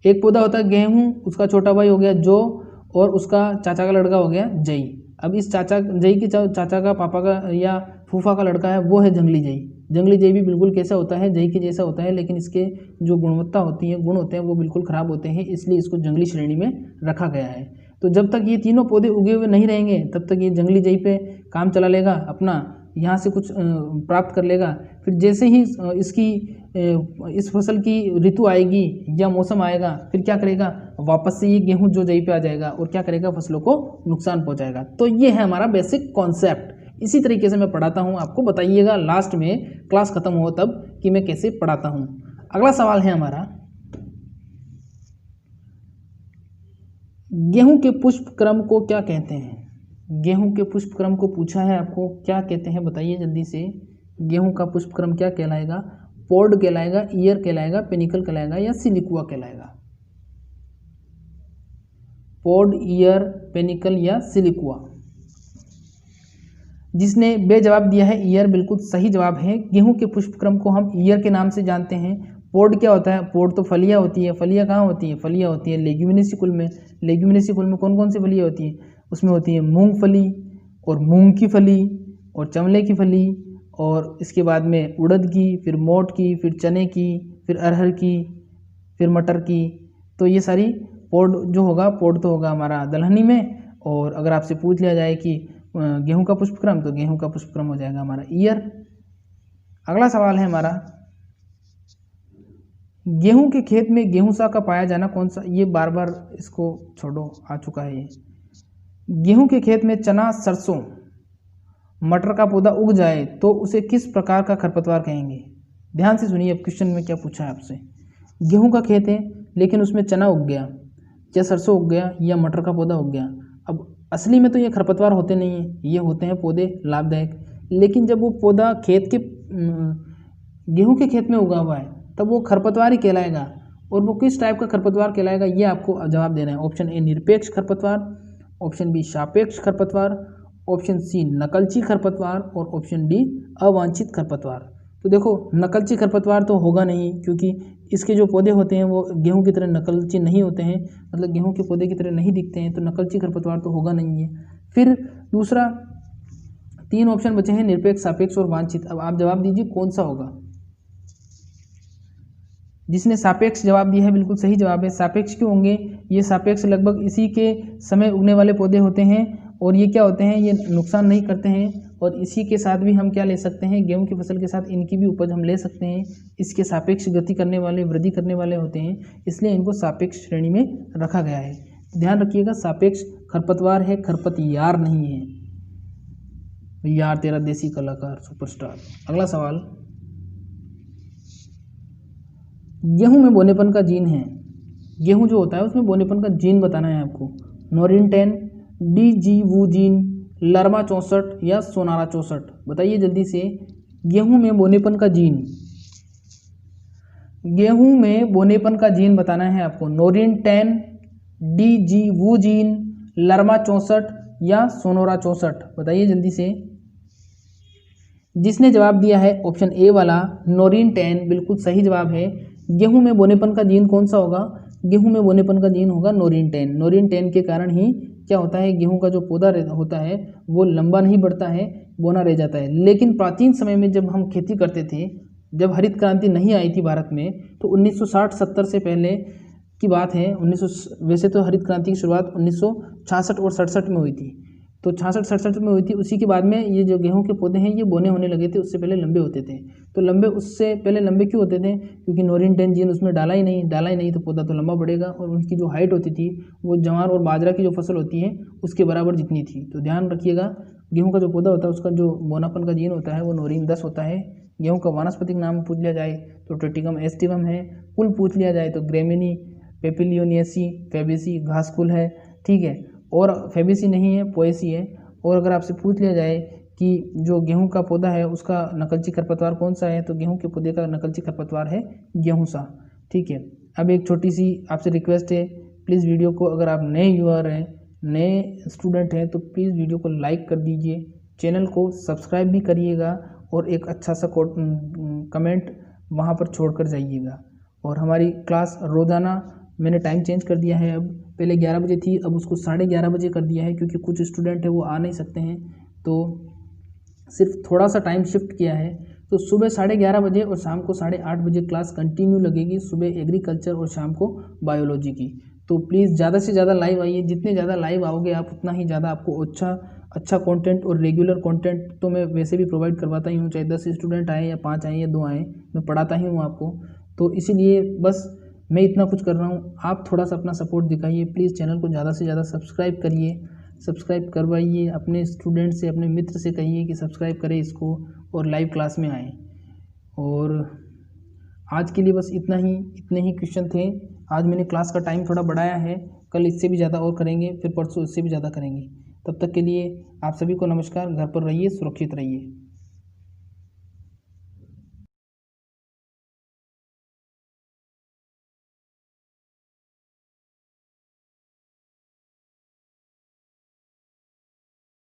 एक पौधा होता है गेहूं, उसका छोटा भाई हो गया जो, और उसका चाचा का लड़का हो गया जई। अब इस जई के चाचा का, पापा का या फूफा का लड़का है, वो है जंगली जई। जंगली जई भी बिल्कुल कैसा होता है? जई के जैसा होता है, लेकिन इसके जो गुणवत्ता होती है, गुण होते हैं, वो बिल्कुल खराब होते हैं, इसलिए इसको जंगली श्रेणी में रखा गया है। तो जब तक ये तीनों पौधे उगे हुए नहीं रहेंगे तब तक ये जंगली जई पे काम चला लेगा, अपना यहाँ से कुछ प्राप्त कर लेगा। फिर जैसे ही इस फसल की ऋतु आएगी या मौसम आएगा, फिर क्या करेगा? वापस से ये गेहूं जो जई पे आ जाएगा और क्या करेगा? फसलों को नुकसान पहुंचाएगा। तो ये है हमारा बेसिक कॉन्सेप्ट। इसी तरीके से मैं पढ़ाता हूँ, आपको बताइएगा लास्ट में क्लास खत्म हो तब कि मैं कैसे पढ़ाता हूँ। अगला सवाल है हमारा, गेहूं के पुष्प क्रम को क्या कहते हैं? गेहूं के पुष्प क्रम को पूछा है आपको, क्या कहते हैं बताइए जल्दी से। गेहूं का पुष्प क्रम क्या कहलाएगा? पोड कहलाएगा, ईयर कहलाएगा, पेनिकल कहलाएगा या सिलिकुआ कहलाएगा? पोड, ईयर, पेनिकल या सिलिकुआ? जिसने बेजवाब दिया है ईयर, बिल्कुल सही जवाब है। गेहूं के पुष्प क्रम को हम ईयर के नाम से जानते हैं। पोड क्या होता है? पोड तो फलियां होती है। फलियां कहाँ होती है? फलियां होती है लेग्यूमिनेसी कुल में। लेग्यूमिनेसी कुल में कौन कौन सी फलियां होती हैं? उसमें होती है मूंगफली और मूंग की फली और चमले की फली, और इसके बाद में उड़द की, फिर मोट की, फिर चने की, फिर अरहर की, फिर मटर की। तो ये सारी पोड जो होगा, पोड तो होगा हमारा दलहनी में। और अगर आपसे पूछ लिया जाए कि गेहूं का पुष्पक्रम, तो गेहूं का पुष्पक्रम हो जाएगा हमारा ईयर। अगला सवाल है हमारा, गेहूं के खेत में गेहूंसा का पाया जाना कौन सा? ये बार बार इसको छोड़ो, आ चुका है ये। गेहूं के खेत में चना, सरसों, मटर का पौधा उग जाए तो उसे किस प्रकार का खरपतवार कहेंगे? ध्यान से सुनिए, अब क्वेश्चन में क्या पूछा है आपसे। गेहूं का खेत है लेकिन उसमें चना उग गया या सरसों उग गया या मटर का पौधा उग गया। अब असली में तो ये खरपतवार होते नहीं हैं, ये होते हैं पौधे लाभदायक। लेकिन जब वो पौधा खेत के गेहूं के खेत में उगा हुआ है तब वो खरपतवार ही कहलाएगा। और वो किस टाइप का खरपतवार कहलाएगा, ये आपको जवाब देना है। ऑप्शन ए निरपेक्ष खरपतवार, ऑप्शन बी सापेक्ष खरपतवार, ऑप्शन सी नकलची खरपतवार और ऑप्शन डी अवांछित खरपतवार। तो देखो, नकलची खरपतवार तो होगा नहीं, क्योंकि इसके जो पौधे होते हैं वो गेहूं की तरह नकलची नहीं होते हैं, मतलब गेहूं के पौधे की तरह नहीं दिखते हैं, तो नकलची खरपतवार तो होगा नहीं है। फिर दूसरा, 3 ऑप्शन बचे हैं, निरपेक्ष, सापेक्ष और वांछित। अब आप जवाब दीजिए कौन सा होगा। जिसने सापेक्ष जवाब दिया है बिल्कुल सही जवाब है। सापेक्ष क्यों होंगे? ये सापेक्ष लगभग इसी के समय उगने वाले पौधे होते हैं, और ये क्या होते हैं, ये नुकसान नहीं करते हैं। और इसी के साथ भी हम क्या ले सकते हैं, गेहूं की फसल के साथ इनकी भी उपज हम ले सकते हैं। इसके सापेक्ष गति करने वाले, वृद्धि करने वाले होते हैं, इसलिए इनको सापेक्ष श्रेणी में रखा गया है। ध्यान रखिएगा, सापेक्ष खरपतवार है, खरपतयार नहीं है। यार तेरा देसी कलाकार सुपरस्टार। अगला सवाल, गेहूं में बोनेपन का जीन है। गेहूं जो होता है उसमें बोनेपन का जीन बताना है आपको। नोरिन 10, डीजीवू जीन, लर्मा 64 या सोनारा 64? बताइए जल्दी से। गेहूं में बोनेपन का जीन, गेहूं में बोनेपन का जीन बताना है आपको। नोरिन 10, डीजीवू जीन, लर्मा 64 या सोनारा 64? बताइए जल्दी से। जिसने जवाब दिया है ऑप्शन ए वाला नोरिन 10, बिल्कुल सही जवाब है। गेहूं में बोनेपन का जीन कौन सा होगा? गेहूं में बोनेपन का जीन होगा नोरिन 10। नोरिन 10 के कारण ही क्या होता है, गेहूं का जो पौधा होता है वो लंबा नहीं बढ़ता है, बोना रह जाता है। लेकिन प्राचीन समय में जब हम खेती करते थे, जब हरित क्रांति नहीं आई थी भारत में, तो 1960-70 से पहले की बात है। वैसे तो हरित क्रांति की शुरुआत 1966 और 67 में हुई थी, तो 66-67 में हुई थी। उसी के बाद में ये जो गेहूं के पौधे हैं ये बोने होने लगे थे, उससे पहले लंबे होते थे। तो लंबे, उससे पहले लंबे क्यों होते थे? क्योंकि नोरिन 10 जीन उसमें डाला ही नहीं तो पौधा तो लंबा बढ़ेगा। और उनकी जो हाइट होती थी वो ज्वार और बाजरा की जो फसल होती है उसके बराबर जितनी थी। तो ध्यान रखिएगा, गेहूँ का जो पौधा होता है उसका जो बोनापन का जीन होता है वो नोरिन 10 होता है। गेहूँ का वानस्पतिक नाम पूछ लिया जाए तो ट्रिटिकम एस्टिवम है। कुल पूछ लिया जाए तो ग्रेमिनी, पेपिलियोनियसी, फेबेसी घास कुल है, ठीक है। और फेबेसी नहीं है, पोएसी है। और अगर आपसे पूछ लिया जाए कि जो गेहूं का पौधा है उसका नकलची खरपतवार कौन सा है, तो गेहूं के पौधे का नकलची खरपतवार है गेहूंसा, ठीक है। अब एक छोटी सी आपसे रिक्वेस्ट है, प्लीज़ वीडियो को, अगर आप नए यूज़र हैं, नए स्टूडेंट हैं, तो प्लीज़ वीडियो को लाइक कर दीजिए, चैनल को सब्सक्राइब भी करिएगा और एक अच्छा सा कमेंट वहाँ पर छोड़ कर जाइएगा। और हमारी क्लास रोज़ाना, मैंने टाइम चेंज कर दिया है, अब पहले 11 बजे थी, अब उसको 11:30 बजे कर दिया है, क्योंकि कुछ स्टूडेंट है वो आ नहीं सकते हैं, तो सिर्फ थोड़ा सा टाइम शिफ्ट किया है। तो सुबह 11:30 बजे और शाम को 8:30 बजे क्लास कंटिन्यू लगेगी, सुबह एग्रीकल्चर और शाम को बायोलॉजी की। तो प्लीज़ ज़्यादा से ज़्यादा लाइव आइए, जितने ज़्यादा लाइव आओगे आप उतना ही ज़्यादा आपको अच्छा कंटेंट और रेगुलर कंटेंट तो मैं वैसे भी प्रोवाइड करवाता ही हूँ, चाहे 10 स्टूडेंट आए या 5 आए या 2 आए, मैं पढ़ाता ही हूँ आपको। तो इसीलिए बस मैं इतना कुछ कर रहा हूँ, आप थोड़ा सा अपना सपोर्ट दिखाइए। प्लीज़ चैनल को ज़्यादा से ज़्यादा सब्सक्राइब करिए, सब्सक्राइब करवाइए, अपने स्टूडेंट से, अपने मित्र से कहिए कि सब्सक्राइब करें इसको और लाइव क्लास में आएँ। और आज के लिए बस इतने ही क्वेश्चन थे। आज मैंने क्लास का टाइम थोड़ा बढ़ाया है कल इससे भी ज़्यादा और करेंगे, फिर परसों इससे भी ज़्यादा करेंगे। तब तक के लिए आप सभी को नमस्कार। घर पर रहिए, सुरक्षित रहिए।